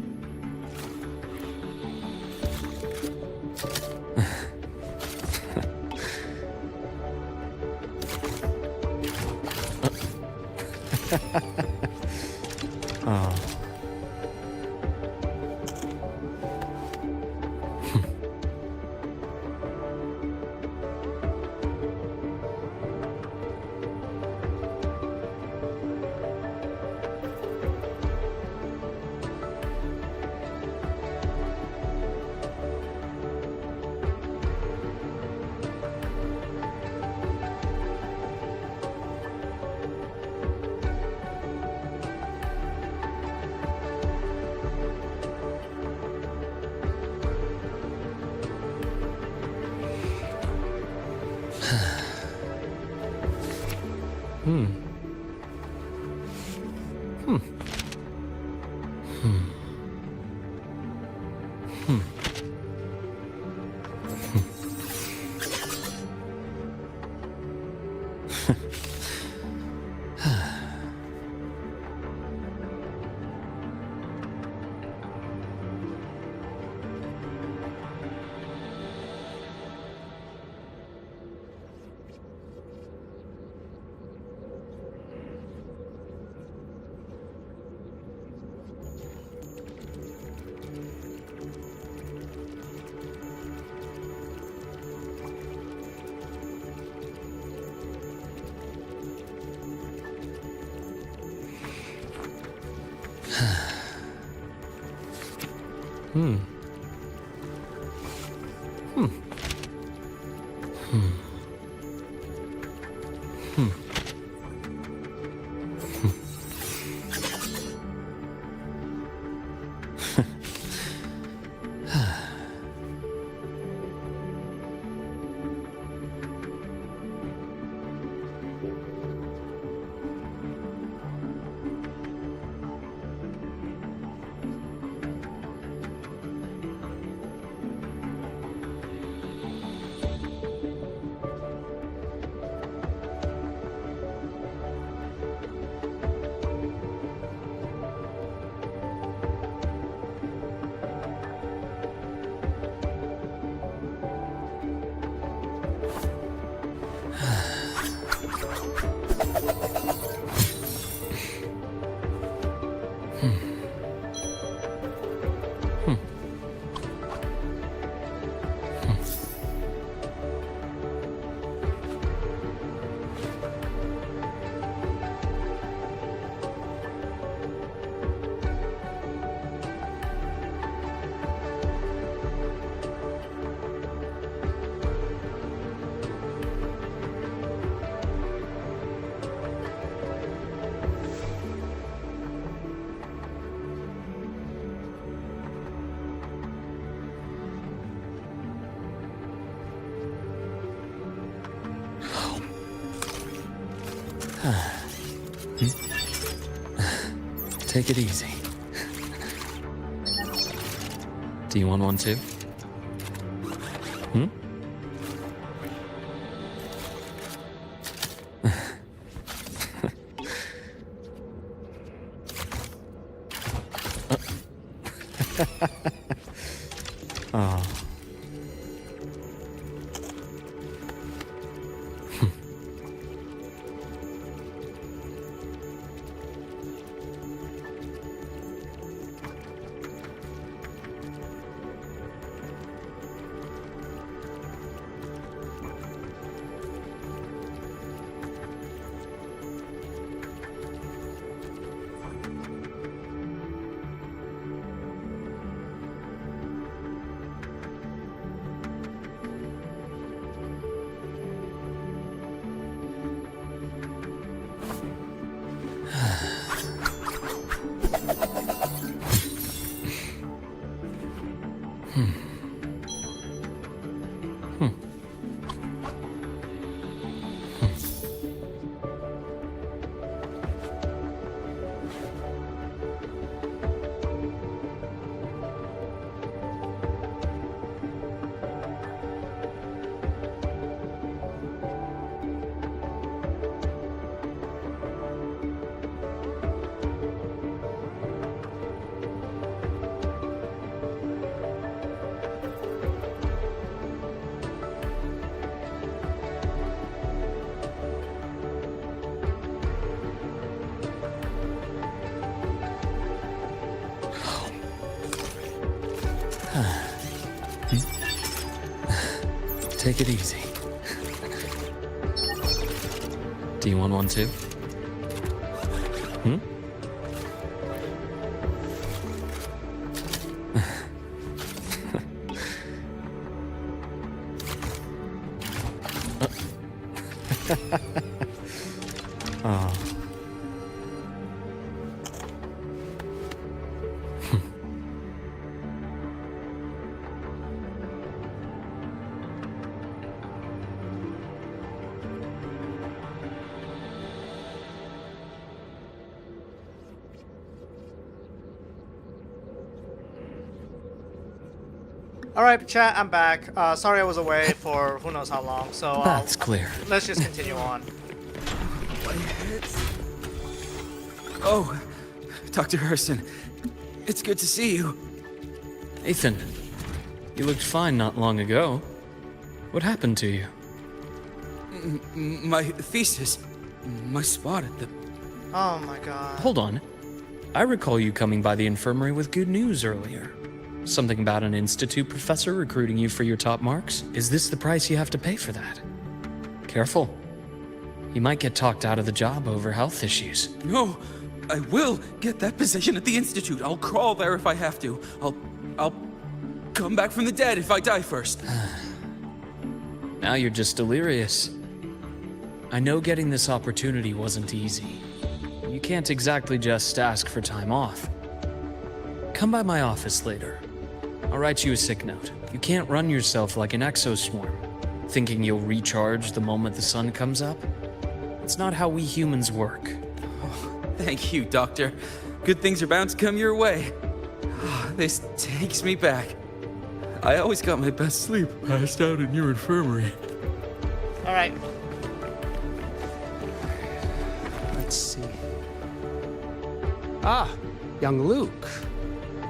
[SPEAKER 6] Oh. Hmm. Hmm. Hmm. Hmm. Hmm. Hmm. Hmm. Hmm. Take it easy. Do you want one too? Hmm? Oh. Take it easy. Do you want one too? Hmm? Oh.
[SPEAKER 2] Alright, chat, I'm back. Sorry I was away for who knows how long, so
[SPEAKER 6] That's clear.
[SPEAKER 2] let's just continue on.
[SPEAKER 10] Oh, Dr. Hurston, it's good to see you.
[SPEAKER 6] Ethan, you looked fine not long ago. What happened to you?
[SPEAKER 10] My thesis, my spot at the...
[SPEAKER 2] Oh my god.
[SPEAKER 6] Hold on. I recall you coming by the infirmary with good news earlier. Something about an institute professor recruiting you for your top marks? Is this the price you have to pay for that? Careful. You might get talked out of the job over health issues.
[SPEAKER 10] No, I will get that position at the institute. I'll crawl there if I have to. I'll come back from the dead if I die first.
[SPEAKER 6] Now you're just delirious. I know getting this opportunity wasn't easy. You can't exactly just ask for time off. Come by my office later. I'll write you a sick note. You can't run yourself like an exoswarm, thinking you'll recharge the moment the sun comes up. It's not how we humans work.
[SPEAKER 10] Oh, thank you, Doctor. Good things are bound to come your way. This takes me back. I always got my best sleep passed out in your infirmary.
[SPEAKER 2] Alright.
[SPEAKER 11] Let's see. Ah, young Luke.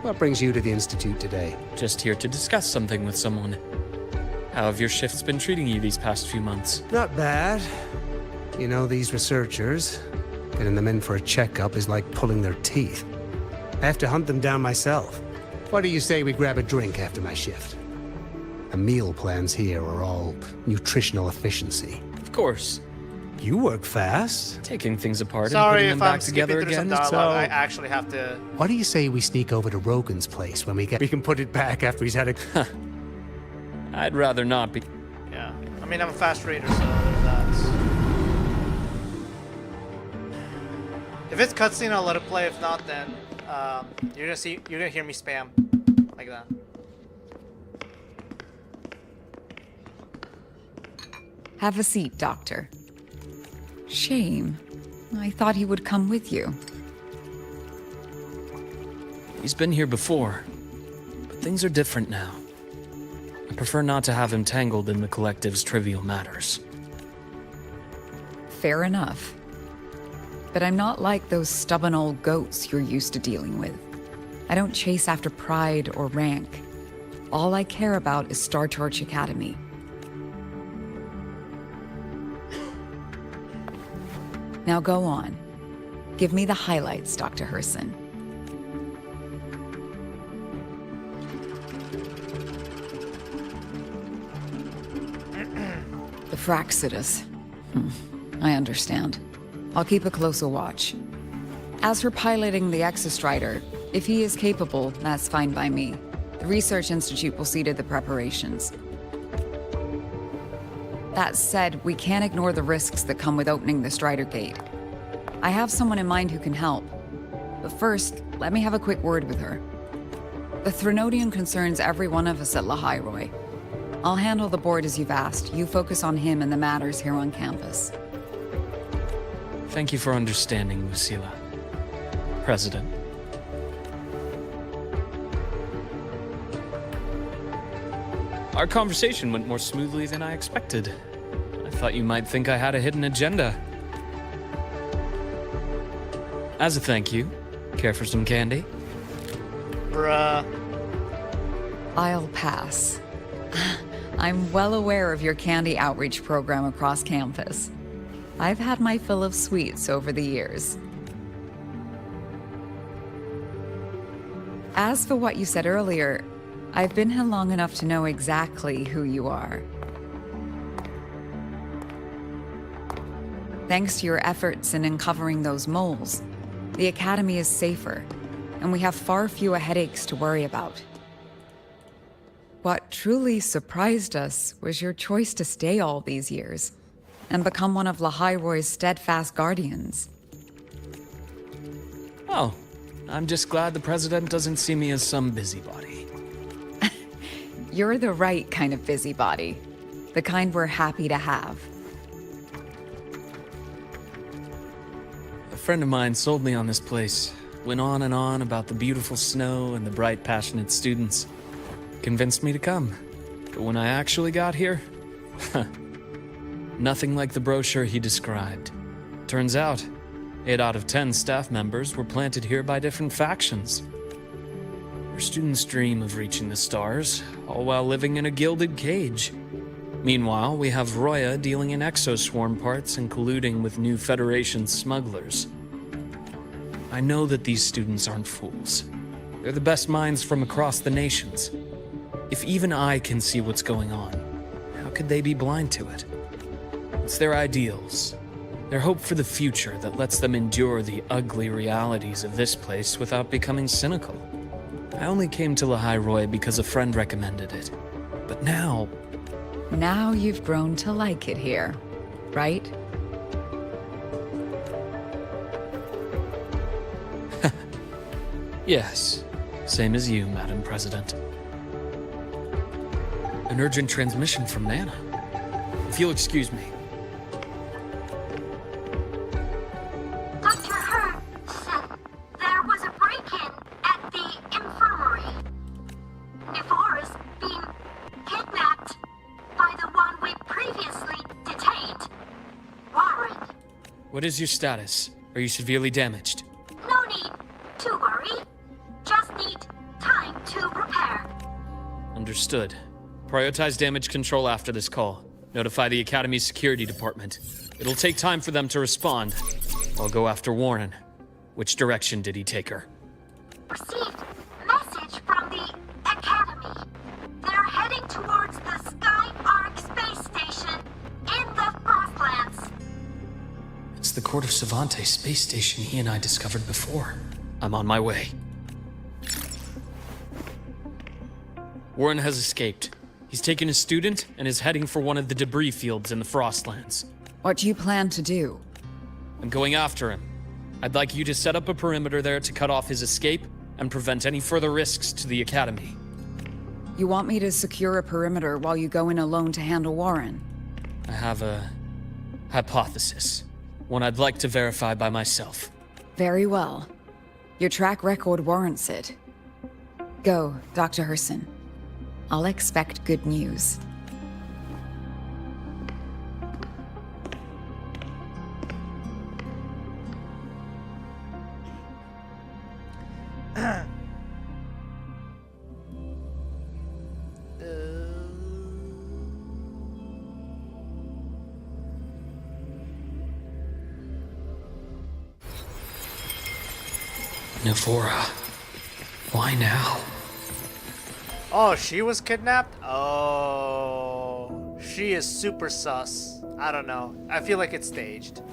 [SPEAKER 11] What brings you to the Institute today?
[SPEAKER 6] Just here to discuss something with someone. How have your shifts been treating you these past few months?
[SPEAKER 11] Not bad. You know, these researchers, getting them in for a checkup is like pulling their teeth. I have to hunt them down myself. What do you say we grab a drink after my shift? The meal plans here are all nutritional efficiency.
[SPEAKER 6] Of course.
[SPEAKER 11] You work fast.
[SPEAKER 6] Taking things apart
[SPEAKER 2] Sorry
[SPEAKER 6] and putting
[SPEAKER 2] if
[SPEAKER 6] them
[SPEAKER 2] I'm
[SPEAKER 6] back
[SPEAKER 2] skipping
[SPEAKER 6] together
[SPEAKER 2] through some
[SPEAKER 6] again.
[SPEAKER 2] dialogue. I actually have to...
[SPEAKER 11] What do you say we sneak over to Rogan's place when we can put it back after he's had a...
[SPEAKER 6] I'd rather not be.
[SPEAKER 2] Yeah. I mean, I'm a fast reader, so there's that. If it's cutscene, I'll let it play. If not, then you're gonna hear me spam like that.
[SPEAKER 12] Have a seat, Doctor. Shame. I thought he would come with you.
[SPEAKER 6] He's been here before, but things are different now. I prefer not to have him tangled in the collective's trivial matters.
[SPEAKER 12] Fair enough. But I'm not like those stubborn old goats you're used to dealing with. I don't chase after pride or rank. All I care about is Star Torch Academy. Now go on. Give me the highlights, Dr. Herson. The Fraxidus. I understand. I'll keep a closer watch. As for piloting the Exostrider, if he is capable, that's fine by me. The Research Institute will see to the preparations. That said, we can't ignore the risks that come with opening the Strider Gate. I have someone in mind who can help. But first, let me have a quick word with her. The Threnodian concerns every one of us at Lahairoi. I'll handle the board as you've asked. You focus on him and the matters here on campus.
[SPEAKER 6] Thank you for understanding, Lucila. President. Our conversation went more smoothly than I expected. I thought you might think I had a hidden agenda. As a thank you, care for some candy?
[SPEAKER 2] Bruh.
[SPEAKER 12] I'll pass. I'm well aware of your candy outreach program across campus. I've had my fill of sweets over the years. As for what you said earlier, I've been here long enough to know exactly who you are. Thanks to your efforts in uncovering those moles, the Academy is safer, and we have far fewer headaches to worry about. What truly surprised us was your choice to stay all these years, and become one of Lahairoi's steadfast guardians.
[SPEAKER 6] Oh, I'm just glad the President doesn't see me as some busybody.
[SPEAKER 12] You're the right kind of busybody. The kind we're happy to have.
[SPEAKER 6] A friend of mine sold me on this place. Went on and on about the beautiful snow and the bright, passionate students. Convinced me to come. But when I actually got here, nothing like the brochure he described. Turns out, 8 out of 10 staff members were planted here by different factions. Our students dream of reaching the stars, all while living in a gilded cage. Meanwhile, we have Roya dealing in exoswarm parts and colluding with new Federation smugglers. I know that these students aren't fools. They're the best minds from across the nations. If even I can see what's going on, how could they be blind to it? It's their ideals, their hope for the future that lets them endure the ugly realities of this place without becoming cynical. I only came to Lahairoi because a friend recommended it. But now...
[SPEAKER 12] Now you've grown to like it here, right?
[SPEAKER 6] Yes, same as you, Madam President. An urgent transmission from Nana. If you'll excuse me.
[SPEAKER 3] Dr. Hurd said there was a break-in at the infirmary. Nevora's being kidnapped by the one we previously detained, Warren.
[SPEAKER 6] What is your status? Are you severely damaged?
[SPEAKER 3] No need to worry. Just need time to repair.
[SPEAKER 6] Understood. Prioritize damage control after this call. Notify the Academy's security department. It'll take time for them to respond. I'll go after Warren. Which direction did he take her?
[SPEAKER 3] Received message from the Academy. They're heading towards the Sky Arc space station in the Frostlands.
[SPEAKER 8] It's the Court of Savante space station he and I discovered before.
[SPEAKER 6] I'm on my way. Warren has escaped. He's taken a student and is heading for one of the debris fields in the Frostlands.
[SPEAKER 12] What do you plan to do?
[SPEAKER 6] I'm going after him. I'd like you to set up a perimeter there to cut off his escape and prevent any further risks to the Academy.
[SPEAKER 12] You want me to secure a perimeter while you go in alone to handle Warren?
[SPEAKER 6] I have a hypothesis. One I'd like to verify by myself.
[SPEAKER 12] Very well. Your track record warrants it. Go, Dr. Herson. I'll expect good news.
[SPEAKER 8] Navora. Why now?
[SPEAKER 2] Oh, she was kidnapped? Oh, she is super sus. I don't know. I feel like it's staged.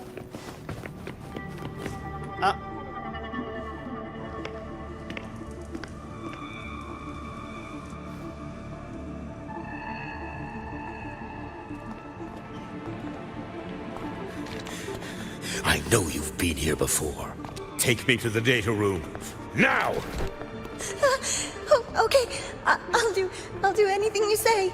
[SPEAKER 13] I know you've been here before. Take me to the data room. Now!
[SPEAKER 5] Oh, okay. I'll do anything you say.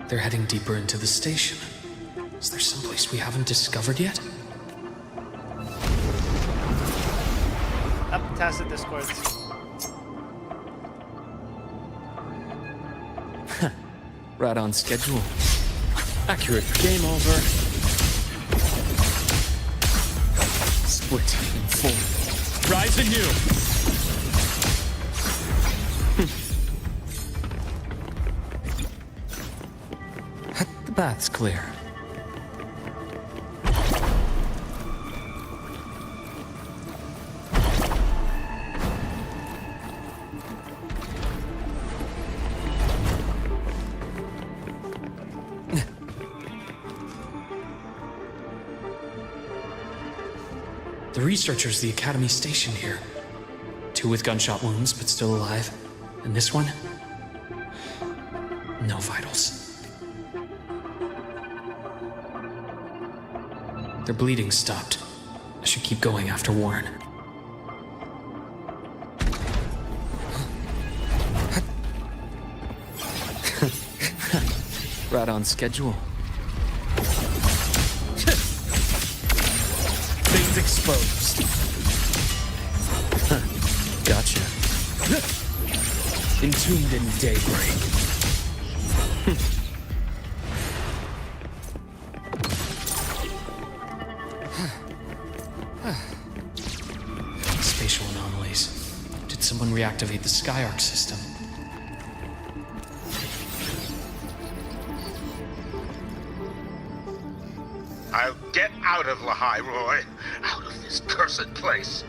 [SPEAKER 8] They're heading deeper into the station. Is there someplace we haven't discovered yet?
[SPEAKER 2] Up, tacit discords.
[SPEAKER 6] Right on schedule. Accurate. Game over. Split in full. Rise anew! The path's clear.
[SPEAKER 8] The researchers the Academy stationed here. 2 with gunshot wounds, but still alive. And this one? No vitals. Their bleeding stopped. I should keep going after Warren.
[SPEAKER 6] Right on schedule. Things exposed. Gotcha. Entombed in daybreak.
[SPEAKER 8] Spatial anomalies. Did someone reactivate the Skyarc system?
[SPEAKER 13] I'll get out of Lahai, Roy. Out of this cursed place.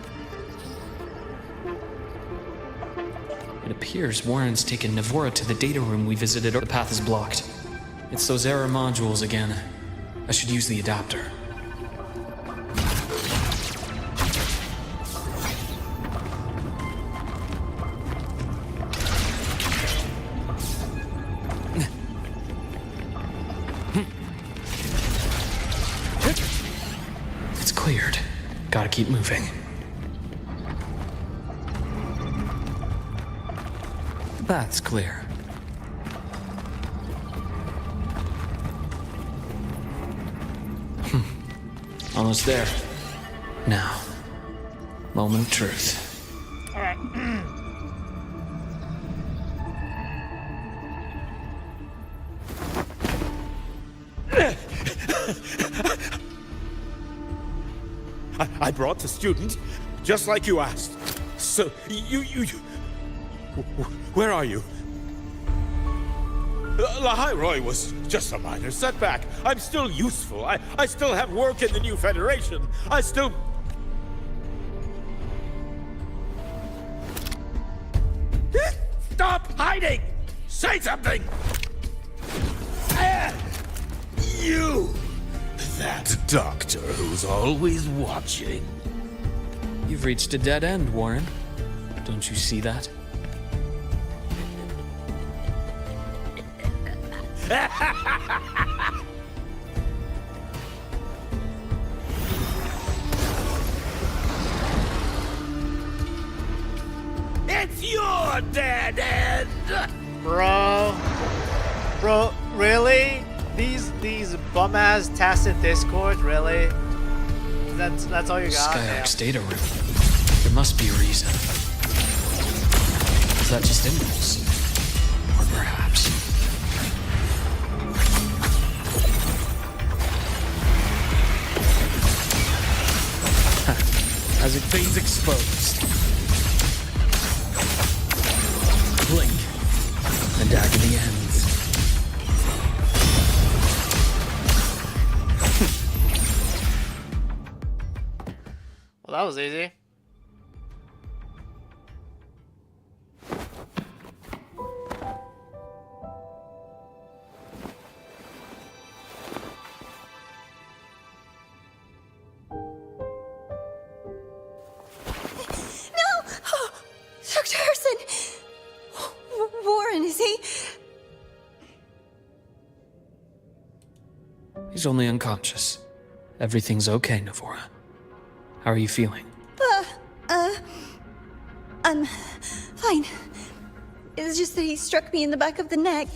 [SPEAKER 8] It appears Warren's taken Navora to the data room we visited. The path is blocked. It's those error modules again. I should use the adapter. It's cleared. Gotta keep moving.
[SPEAKER 6] The path's clear.
[SPEAKER 8] Almost there. Now, moment of truth.
[SPEAKER 2] Alright.
[SPEAKER 13] I brought the student, just like you asked. So, you... Where are you? Lahai Roy was just a minor setback. I'm still useful. I still have work in the new Federation. I still... Stop hiding! Say something! You! That doctor who's always watching.
[SPEAKER 6] You've reached a dead end, Warren. Don't you see that?
[SPEAKER 13] It's your dead end!
[SPEAKER 2] Bro, really? these bum ass tacit discords, really? That's all you got?
[SPEAKER 8] Skyark's data room. There must be a reason. Is that just impulse? Or perhaps...
[SPEAKER 6] As it feigns exposed. Blink. And agony ends.
[SPEAKER 2] Well, that was easy.
[SPEAKER 5] Dr. Harrison! Warren, is he?
[SPEAKER 8] He's only unconscious. Everything's okay, Navora. How are you feeling?
[SPEAKER 5] I'm fine. It's just that he struck me in the back of the neck.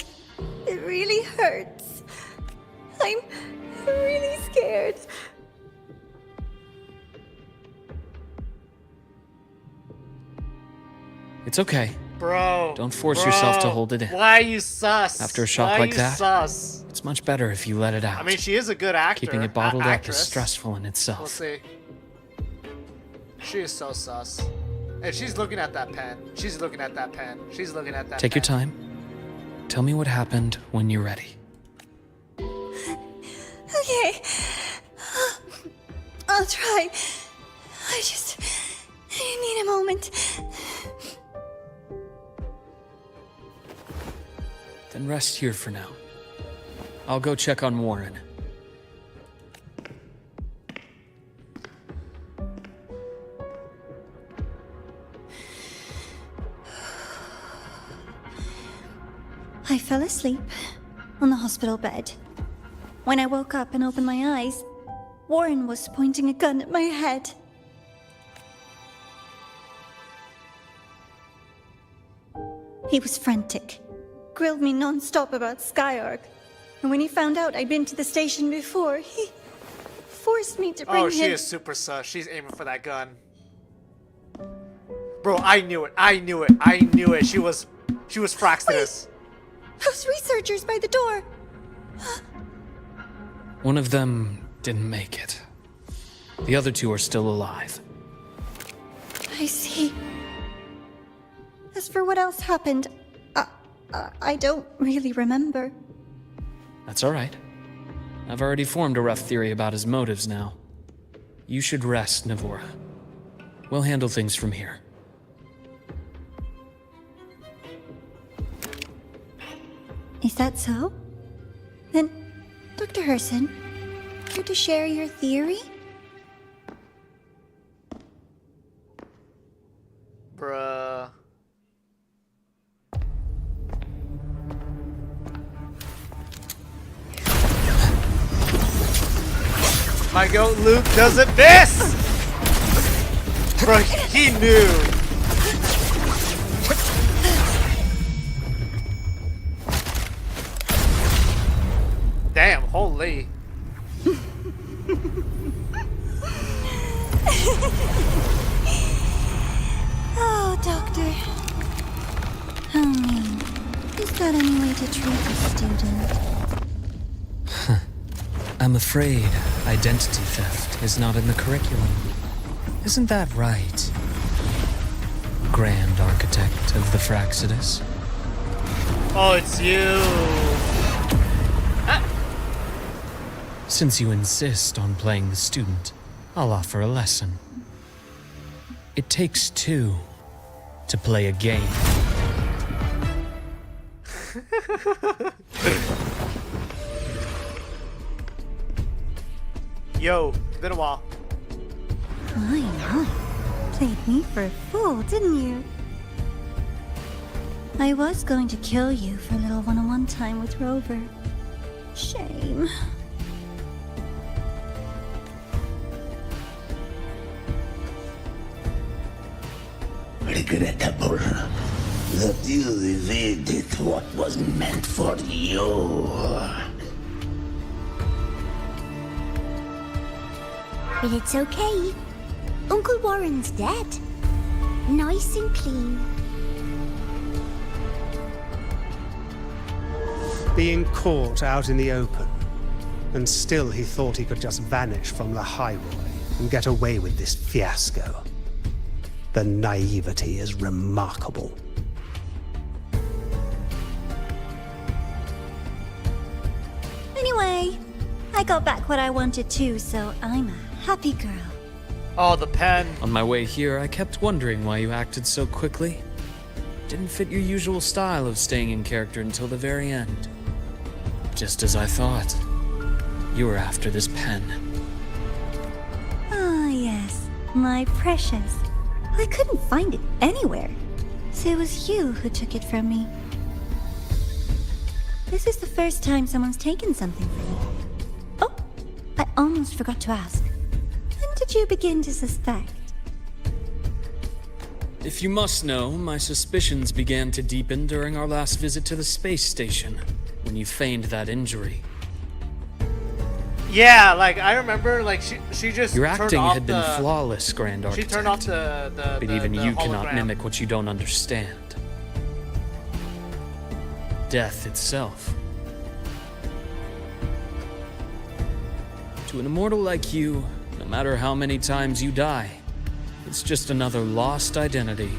[SPEAKER 5] It really hurts. I'm really scared.
[SPEAKER 8] It's okay.
[SPEAKER 2] Bro.
[SPEAKER 8] Don't force yourself to hold it in.
[SPEAKER 2] Why are you sus?
[SPEAKER 8] After a shock
[SPEAKER 2] Why
[SPEAKER 8] like
[SPEAKER 2] you
[SPEAKER 8] that,
[SPEAKER 2] sus?
[SPEAKER 8] it's much better if you let it out.
[SPEAKER 2] I mean, she is a good actor.
[SPEAKER 8] Keeping it bottled up is
[SPEAKER 2] actress.
[SPEAKER 8] stressful in itself.
[SPEAKER 2] We'll see. She is so sus. And she's looking at that pen. She's looking at that pen. She's looking at that
[SPEAKER 8] Take
[SPEAKER 2] pen.
[SPEAKER 8] your time. Tell me what happened when you're ready.
[SPEAKER 5] Okay. I'll try. I need a moment.
[SPEAKER 8] Then rest here for now. I'll go check on Warren.
[SPEAKER 5] I fell asleep on the hospital bed. When I woke up and opened my eyes, Warren was pointing a gun at my head. He was frantic, grilled me non-stop about Skyark, and when he found out I'd been to the station before, he forced me to bring him...
[SPEAKER 2] Oh, she is super sus. She's aiming for that gun. Bro, I knew it. I knew it. I knew it. She was Fraxinus.
[SPEAKER 5] Those researchers by the door!
[SPEAKER 8] One of them didn't make it. The other two are still alive.
[SPEAKER 5] I see. As for what else happened, I don't really remember.
[SPEAKER 8] That's all right. I've already formed a rough theory about his motives now. You should rest, Navora. We'll handle things from here.
[SPEAKER 5] Is that so? Then, Dr. Herson, care to share your theory?
[SPEAKER 2] Bruh. My goat Luke doesn't miss! Bro, he knew. Damn, holy.
[SPEAKER 5] Oh, Doctor. How mean. Is that any way to treat a student?
[SPEAKER 8] I'm afraid identity theft is not in the curriculum. Isn't that right, Grand Architect of the Fraxidus?
[SPEAKER 2] Oh, it's you.
[SPEAKER 8] Since you insist on playing the student, I'll offer a lesson. It takes two to play a game.
[SPEAKER 2] Yo, it's been a while.
[SPEAKER 5] I know. Played me for a fool, didn't you? I was going to kill you for a little one-on-one time with Rover. Shame.
[SPEAKER 14] Regrettable that you evaded what was meant for you.
[SPEAKER 1] But it's okay. Uncle Warren's dead. Nice and clean.
[SPEAKER 11] Being caught out in the open, and still he thought he could just vanish from the highway and get away with this fiasco. The naivety is remarkable.
[SPEAKER 5] Anyway, I got back what I wanted too, so I'm a happy girl.
[SPEAKER 2] Oh, the pen.
[SPEAKER 6] On my way here, I kept wondering why you acted so quickly. Didn't fit your usual style of staying in character until the very end. Just as I thought. You were after this pen.
[SPEAKER 5] Ah, yes, my precious. I couldn't find it anywhere, so it was you who took it from me. This is the first time someone's taken something from me. Oh, I almost forgot to ask. When did you begin to suspect?
[SPEAKER 6] If you must know, my suspicions began to deepen during our last visit to the space station, when you feigned that injury.
[SPEAKER 2] Yeah, like I remember, like she just
[SPEAKER 6] Your
[SPEAKER 2] turned
[SPEAKER 6] acting
[SPEAKER 2] off
[SPEAKER 6] had been flawless, Grand Architect.
[SPEAKER 2] She turned off the
[SPEAKER 6] but even you cannot
[SPEAKER 2] hologram.
[SPEAKER 6] mimic what you don't understand. Death itself. To an immortal like you, no matter how many times you die, it's just another lost identity.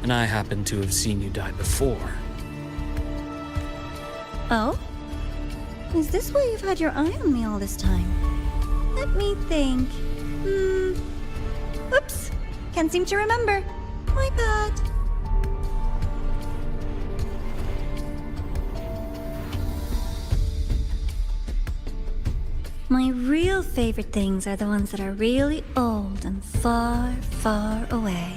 [SPEAKER 6] And I happen to have seen you die before.
[SPEAKER 5] Oh? Is this why you've had your eye on me all this time? Let me think. Oops. Can't seem to remember. My bad. My real favorite things are the ones that are really old and far, far away.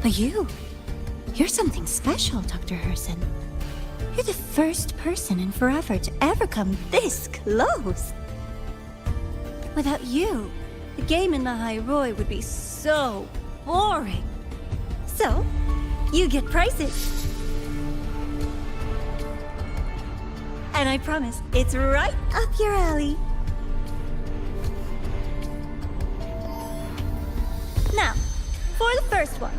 [SPEAKER 5] But you're something special, Dr. Herson. You're the first person in forever to ever come this close. Without you, the game in the High Roy would be so boring. So, you get prizes. And I promise, it's right up your alley. Now, for the first one.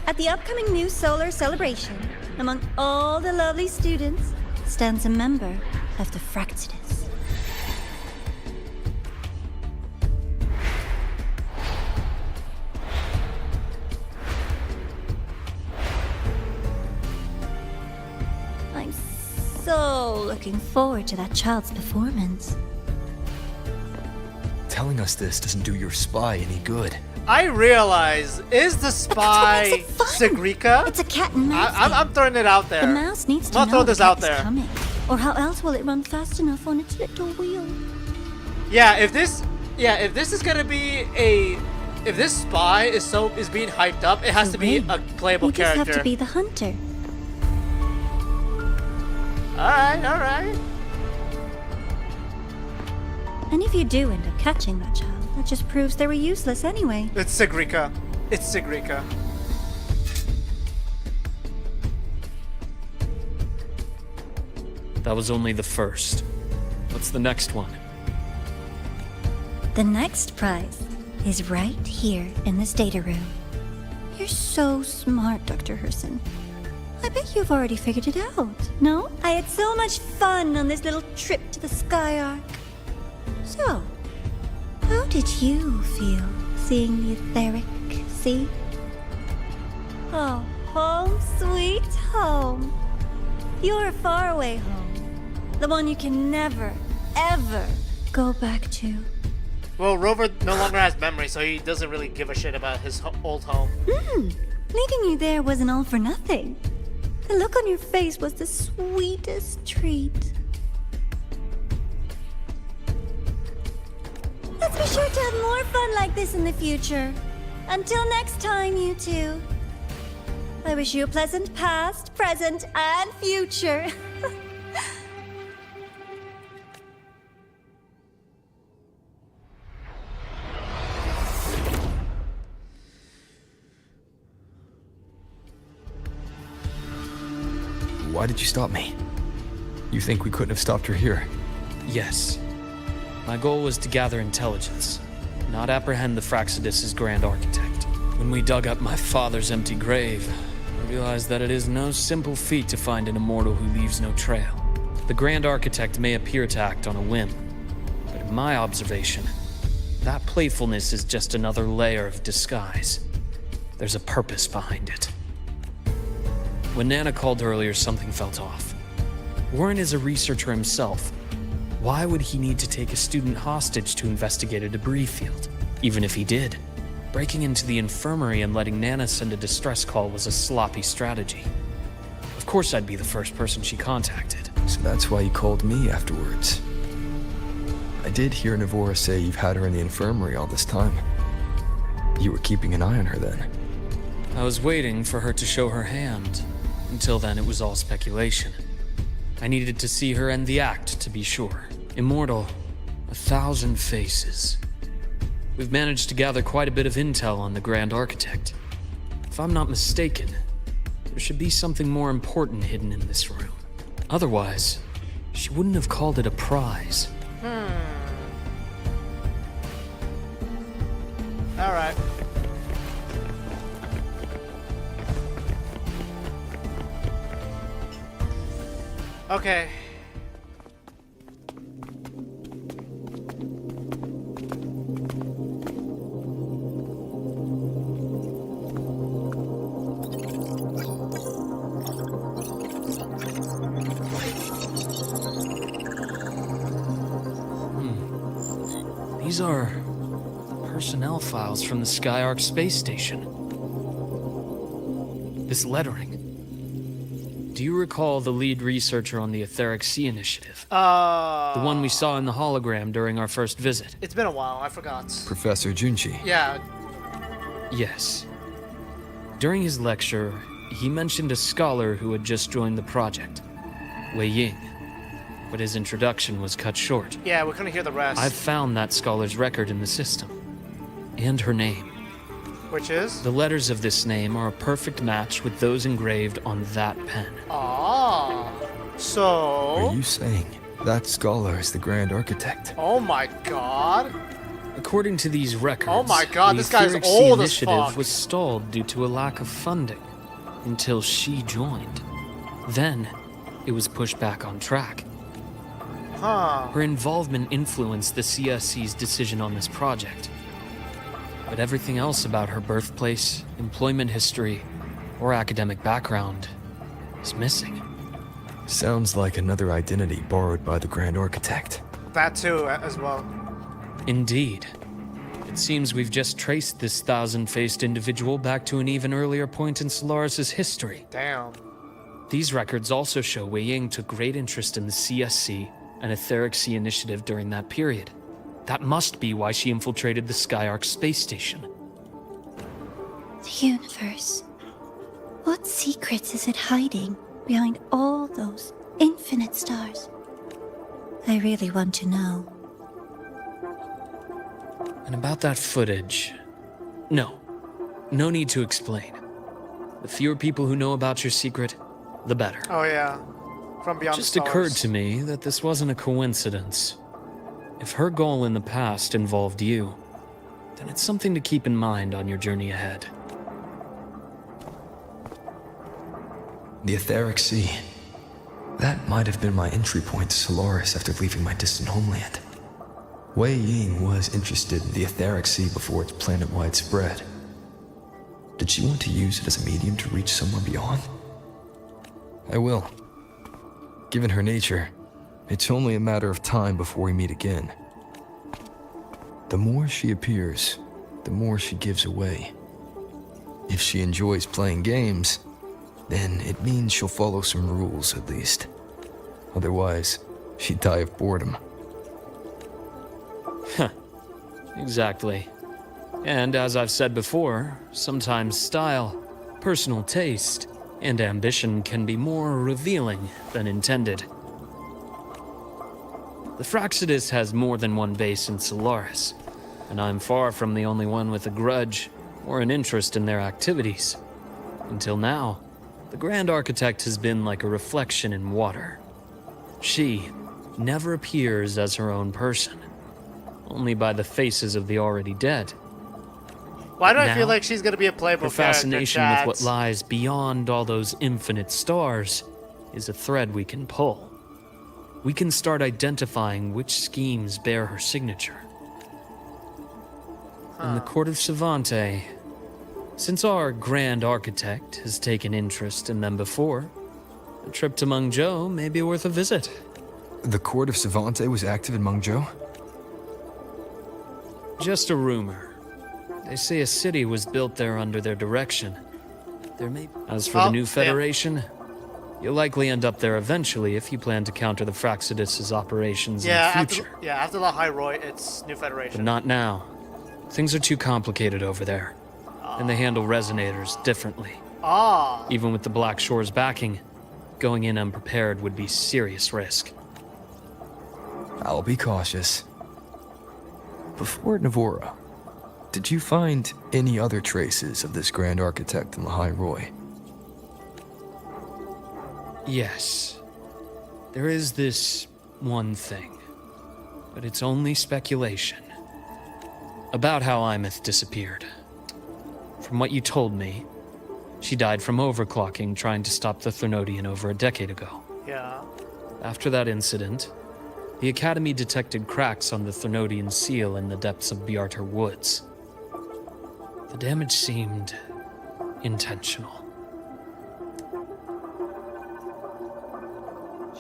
[SPEAKER 5] At the upcoming new solar celebration, among all the lovely students, stands a member of the Fractidus. I'm so looking forward to that child's performance.
[SPEAKER 4] Telling us this doesn't do your spy any good.
[SPEAKER 2] I realize, is the spy Sigrika?
[SPEAKER 5] It's a cat and mouse.
[SPEAKER 2] I'm throwing it out there.
[SPEAKER 5] The mouse needs to
[SPEAKER 2] I'll
[SPEAKER 5] know
[SPEAKER 2] throw
[SPEAKER 5] the
[SPEAKER 2] this
[SPEAKER 5] cat
[SPEAKER 2] out
[SPEAKER 5] is
[SPEAKER 2] there.
[SPEAKER 5] coming, or how else will it run fast enough on its little wheel?
[SPEAKER 2] Yeah, if this is gonna be if this spy is being hyped up, it has to be a playable
[SPEAKER 5] You just
[SPEAKER 2] character.
[SPEAKER 5] have to be the hunter.
[SPEAKER 2] All right.
[SPEAKER 5] And if you do end up catching that child, that just proves they were useless anyway.
[SPEAKER 2] It's Sigrika. It's Sigrika.
[SPEAKER 6] That was only the first. What's the next one?
[SPEAKER 5] The next prize is right here in this data room. You're so smart, Dr. Herson. I bet you've already figured it out, no? I had so much fun on this little trip to the Sky Arc. So, how did you feel seeing the etheric sea? Oh, home sweet home. Your faraway home. The one you can never, ever go back to.
[SPEAKER 2] Well, Rover no longer has memory, so he doesn't really give a shit about his old home.
[SPEAKER 5] Leaving you there wasn't all for nothing. The look on your face was the sweetest treat. Let's be sure to have more fun like this in the future. Until next time, you two. I wish you a pleasant past, present, and future.
[SPEAKER 4] Why did you stop me? You think we couldn't have stopped her here?
[SPEAKER 6] Yes.
[SPEAKER 8] My goal was to gather intelligence, not apprehend the Fraxidus' grand architect. When we dug up my father's empty grave, I realized that it is no simple feat to find an immortal who leaves no trail. The grand architect may appear to act on a whim, but in my observation, that playfulness is just another layer of disguise. There's a purpose behind it. When Nana called earlier, something felt off. Warren is a researcher himself. Why would he need to take a student hostage to investigate a debris field? Even if he did, breaking into the infirmary and letting Nana send a distress call was a sloppy strategy. Of course I'd be the first person she contacted.
[SPEAKER 4] So that's why you called me afterwards. I did hear Navora say you've had her in the infirmary all this time. You were keeping an eye on her then.
[SPEAKER 8] I was waiting for her to show her hand. Until then, it was all speculation. I needed to see her end the act to be sure. Immortal, 1,000 faces. We've managed to gather quite a bit of intel on the Grand Architect. If I'm not mistaken, there should be something more important hidden in this room. Otherwise, she wouldn't have called it a prize.
[SPEAKER 2] Alright. Okay.
[SPEAKER 8] These are personnel files from the Skyark space station. This lettering. Do you recall the lead researcher on the Etheric Sea Initiative? The one we saw in the hologram during our first visit.
[SPEAKER 2] It's been a while, I forgot.
[SPEAKER 4] Professor Junji.
[SPEAKER 2] Yeah.
[SPEAKER 8] Yes. During his lecture, he mentioned a scholar who had just joined the project, Wei Ying. But his introduction was cut short.
[SPEAKER 2] Yeah, we couldn't hear the rest.
[SPEAKER 8] I've found that scholar's record in the system. And her name.
[SPEAKER 2] Which is?
[SPEAKER 8] The letters of this name are a perfect match with those engraved on that pen.
[SPEAKER 2] Ah. So...
[SPEAKER 4] Are you saying that scholar is the Grand Architect?
[SPEAKER 2] Oh my god.
[SPEAKER 8] According to these records,
[SPEAKER 2] oh my god, this guy's
[SPEAKER 8] Etheric
[SPEAKER 2] old
[SPEAKER 8] Sea
[SPEAKER 2] as fuck.
[SPEAKER 8] Initiative was stalled due to a lack of funding until she joined. Then, it was pushed back on track.
[SPEAKER 2] Huh.
[SPEAKER 8] Her involvement influenced the CSC's decision on this project. But everything else about her birthplace, employment history, or academic background is missing.
[SPEAKER 4] Sounds like another identity borrowed by the Grand Architect.
[SPEAKER 2] That too, as well.
[SPEAKER 8] Indeed. It seems we've just traced this thousand-faced individual back to an even earlier point in Solaris' history.
[SPEAKER 2] Damn.
[SPEAKER 8] These records also show Wei Ying took great interest in the CSC and Etheric Sea Initiative during that period. That must be why she infiltrated the Skyark space station.
[SPEAKER 5] The universe. What secrets is it hiding behind all those infinite stars? I really want to know.
[SPEAKER 8] And about that footage... No need to explain. The fewer people who know about your secret, the better.
[SPEAKER 2] Oh yeah. From beyond
[SPEAKER 8] It just
[SPEAKER 2] the stars.
[SPEAKER 8] occurred to me that this wasn't a coincidence. If her goal in the past involved you, then it's something to keep in mind on your journey ahead.
[SPEAKER 4] The Etheric Sea. That might have been my entry point to Solaris after leaving my distant homeland. Wei Ying was interested in the Etheric Sea before its planet-wide spread. Did she want to use it as a medium to reach somewhere beyond? I will. Given her nature, it's only a matter of time before we meet again. The more she appears, the more she gives away. If she enjoys playing games, then it means she'll follow some rules at least. Otherwise, she'd die of boredom.
[SPEAKER 8] Exactly. And as I've said before, sometimes style, personal taste, and ambition can be more revealing than intended. The Fraxidus has more than one base in Solaris, and I'm far from the only one with a grudge or an interest in their activities. Until now, the Grand Architect has been like a reflection in water. She never appears as her own person. only by the faces of the already dead.
[SPEAKER 2] Why do I
[SPEAKER 8] Now,
[SPEAKER 2] feel like she's gonna be a playable
[SPEAKER 8] her
[SPEAKER 2] character?
[SPEAKER 8] fascination with what
[SPEAKER 2] Chats?
[SPEAKER 8] lies beyond all those infinite stars is a thread we can pull. We can start identifying which schemes bear her signature. In the court of Savante, since our grand architect has taken interest in them before, a trip to Mengzhou may be worth a visit.
[SPEAKER 4] The court of Savante was active in Mengzhou?
[SPEAKER 8] Just a rumor. They say a city was built there under their direction. As for the new Federation, you'll likely end up there eventually if you plan to counter the Fraxidus' operations in the future.
[SPEAKER 2] After the High Roy, it's New
[SPEAKER 8] But
[SPEAKER 2] Federation.
[SPEAKER 8] not now. Things are too complicated over there, and they handle resonators differently.
[SPEAKER 2] Ah.
[SPEAKER 8] Even with the Black Shore's backing, going in unprepared would be serious risk.
[SPEAKER 4] I'll be cautious. Before Navora, did you find any other traces of this Grand Architect in the High Roy?
[SPEAKER 8] Yes. There is this one thing, but it's only speculation. About how Imeth disappeared. From what you told me, she died from overclocking trying to stop the Threnodian over a decade ago.
[SPEAKER 2] Yeah.
[SPEAKER 8] After that incident, the Academy detected cracks on the Threnodian seal in the depths of Biarter Woods. The damage seemed intentional.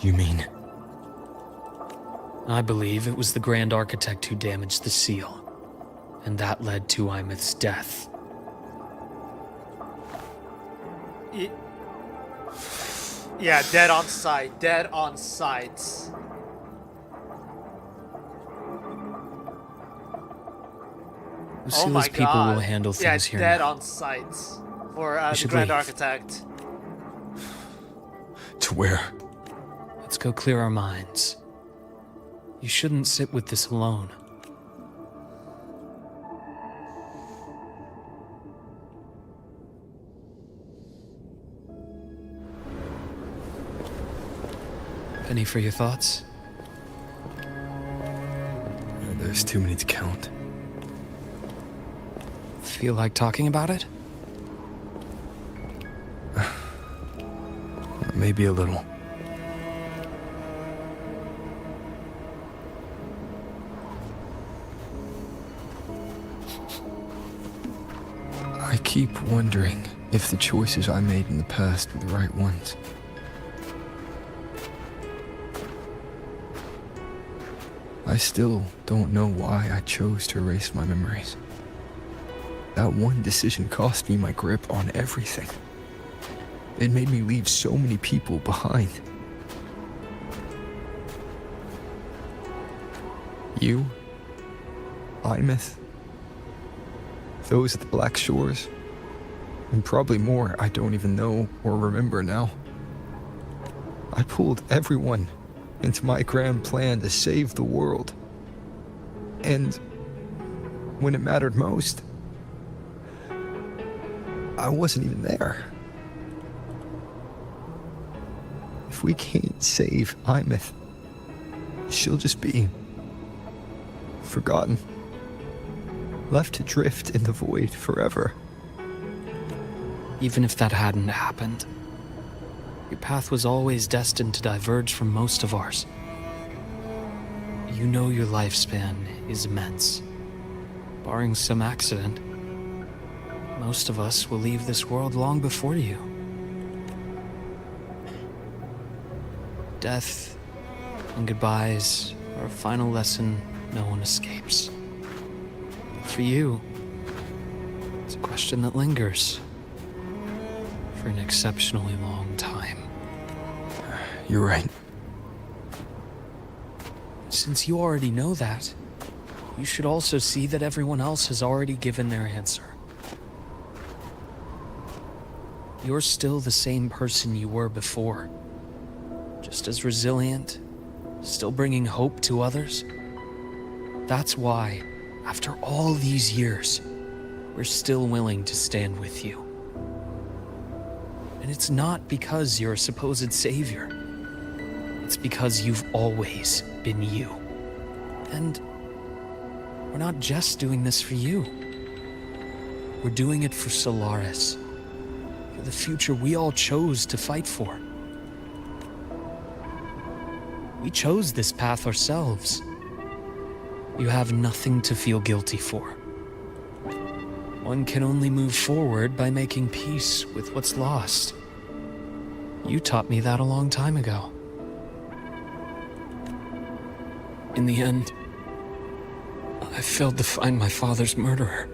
[SPEAKER 4] You mean?
[SPEAKER 8] I believe it was the Grand Architect who damaged the seal, and that led to Imeth's death.
[SPEAKER 2] Yeah, dead on sight. Dead on sight. Oh my
[SPEAKER 8] Lucila's people
[SPEAKER 2] god.
[SPEAKER 8] will handle things here
[SPEAKER 2] dead
[SPEAKER 8] now.
[SPEAKER 2] on sight. For the
[SPEAKER 8] should
[SPEAKER 2] Grand
[SPEAKER 8] leave.
[SPEAKER 2] Architect.
[SPEAKER 4] To where?
[SPEAKER 8] Let's go clear our minds. You shouldn't sit with this alone. Penny for your thoughts?
[SPEAKER 4] There's too many to count.
[SPEAKER 8] Feel like talking about it?
[SPEAKER 4] Maybe a little. I keep wondering if the choices I made in the past were the right ones. I still don't know why I chose to erase my memories. That one decision cost me my grip on everything. It made me leave so many people behind. You, Imeth, those at the Black Shores, and probably more I don't even know or remember now. I pulled everyone into my grand plan to save the world. And when it mattered most, I wasn't even there. If we can't save Imeth, she'll just be forgotten, left to drift in the void forever.
[SPEAKER 8] Even if that hadn't happened, your path was always destined to diverge from most of ours. You know your lifespan is immense. Barring some accident, most of us will leave this world long before you. Death and goodbyes are a final lesson no one escapes. For you, it's a question that lingers for an exceptionally long time.
[SPEAKER 4] You're right.
[SPEAKER 8] Since you already know that, you should also see that everyone else has already given their answer. You're still the same person you were before. Just as resilient, still bringing hope to others. That's why, after all these years, we're still willing to stand with you. And it's not because you're a supposed savior. It's because you've always been you. And we're not just doing this for you. We're doing it for Solaris. For the future we all chose to fight for. We chose this path ourselves. You have nothing to feel guilty for. One can only move forward by making peace with what's lost. You taught me that a long time ago. In the end, I failed to find my father's murderer.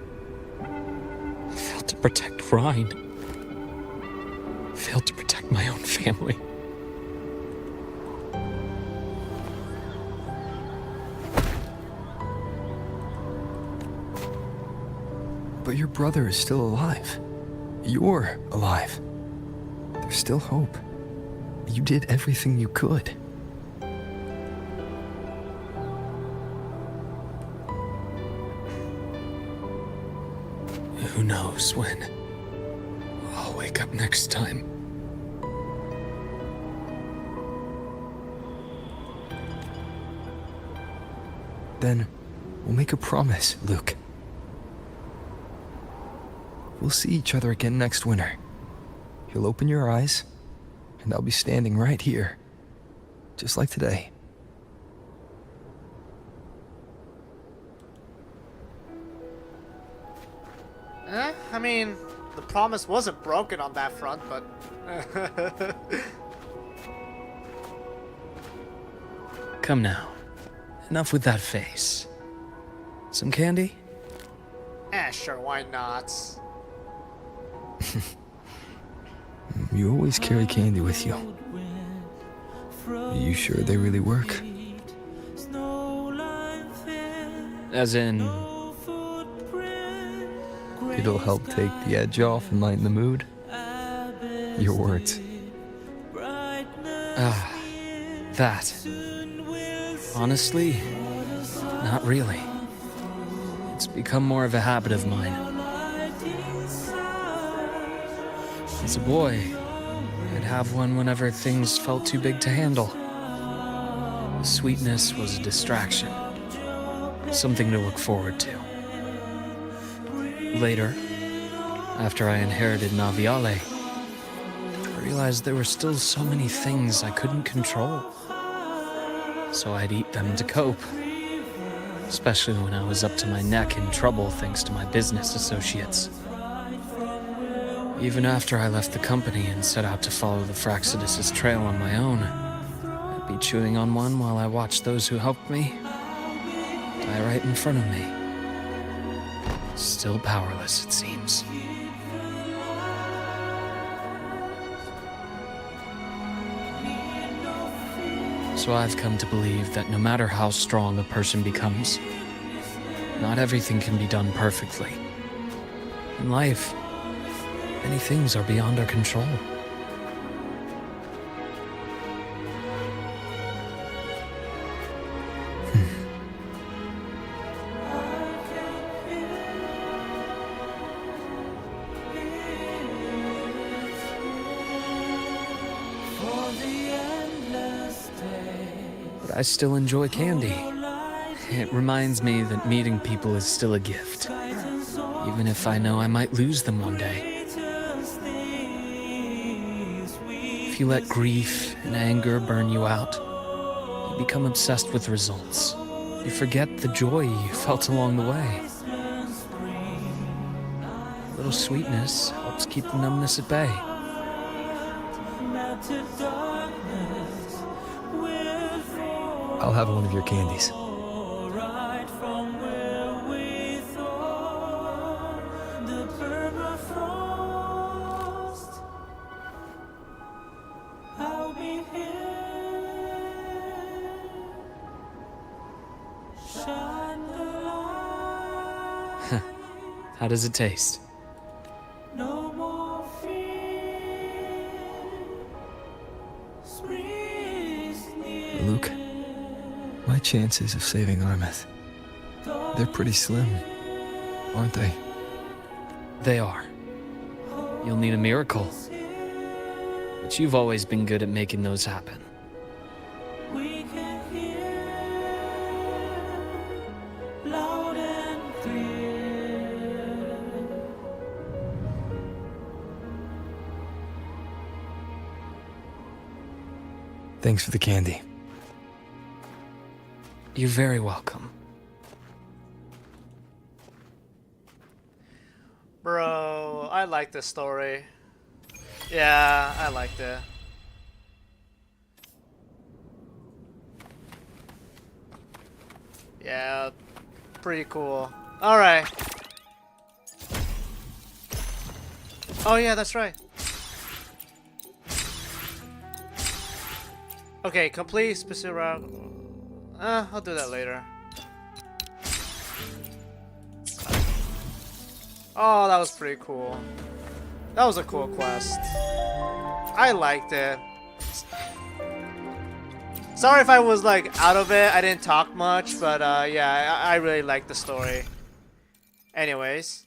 [SPEAKER 8] I failed to protect Rhine. I failed to protect my own family.
[SPEAKER 4] But your brother is still alive. You're alive. There's still hope. You did everything you could.
[SPEAKER 8] Who knows when I'll wake up next time.
[SPEAKER 4] Then we'll make a promise, Luke. We'll see each other again next winter. You'll open your eyes, and I'll be standing right here, just like today.
[SPEAKER 2] I mean, the promise wasn't broken on that front, but...
[SPEAKER 8] Come now. Enough with that face. Some candy?
[SPEAKER 2] Sure, why not?
[SPEAKER 4] You always carry candy with you. Are you sure they really work?
[SPEAKER 8] As in...
[SPEAKER 4] It'll help take the edge off and lighten the mood? Your words.
[SPEAKER 8] That. Honestly, not really. It's become more of a habit of mine. As a boy, I'd have one whenever things felt too big to handle. The sweetness was a distraction. Something to look forward to. Later, after I inherited Naviale, I realized there were still so many things I couldn't control. So I'd eat them to cope. Especially when I was up to my neck in trouble thanks to my business associates. Even after I left the company and set out to follow the Fraxidus' trail on my own, I'd be chewing on one while I watched those who helped me die right in front of me. Still powerless, it seems. So I've come to believe that no matter how strong a person becomes, not everything can be done perfectly. In life, many things are beyond our control. But I still enjoy candy. It reminds me that meeting people is still a gift, even if I know I might lose them one day. If you let grief and anger burn you out, you become obsessed with results. You forget the joy you felt along the way. A little sweetness helps keep the numbness at bay.
[SPEAKER 4] I'll have one of your candies.
[SPEAKER 8] How does it taste?
[SPEAKER 4] Luke, my chances of saving Armeth, they're pretty slim, aren't they?
[SPEAKER 8] They are. You'll need a miracle. But you've always been good at making those happen.
[SPEAKER 14] Loud
[SPEAKER 4] Thanks for the candy.
[SPEAKER 8] You're very welcome.
[SPEAKER 2] Bro, I like this story. Yeah, I liked it. Yeah, pretty cool. Alright. Oh yeah, that's right. Okay, complete specific route. I'll do that later. Oh, that was pretty cool. That was a cool quest. I liked it. Sorry if I was like out of it. I didn't talk much, but yeah, I really liked the story. Anyways,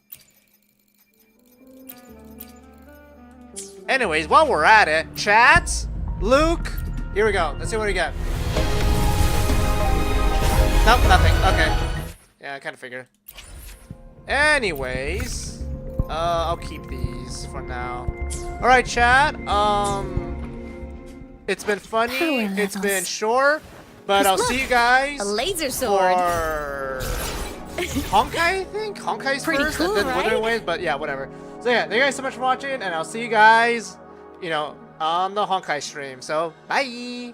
[SPEAKER 2] while we're at it, chat, Luke, here we go. Let's see what we get. Nope, nothing. Okay. Yeah, I kind of figured. Anyways, I'll keep these for now. All right, chat. It's been funny. It's been short, but I'll see you guys.
[SPEAKER 1] A laser sword.
[SPEAKER 2] For Honkai, I think. Honkai's
[SPEAKER 1] Pretty
[SPEAKER 2] first,
[SPEAKER 1] cool,
[SPEAKER 2] and then Wuthering Waves. But yeah, whatever. So yeah, thank you guys so much for watching, and I'll see you guys, on the Honkai stream. So bye.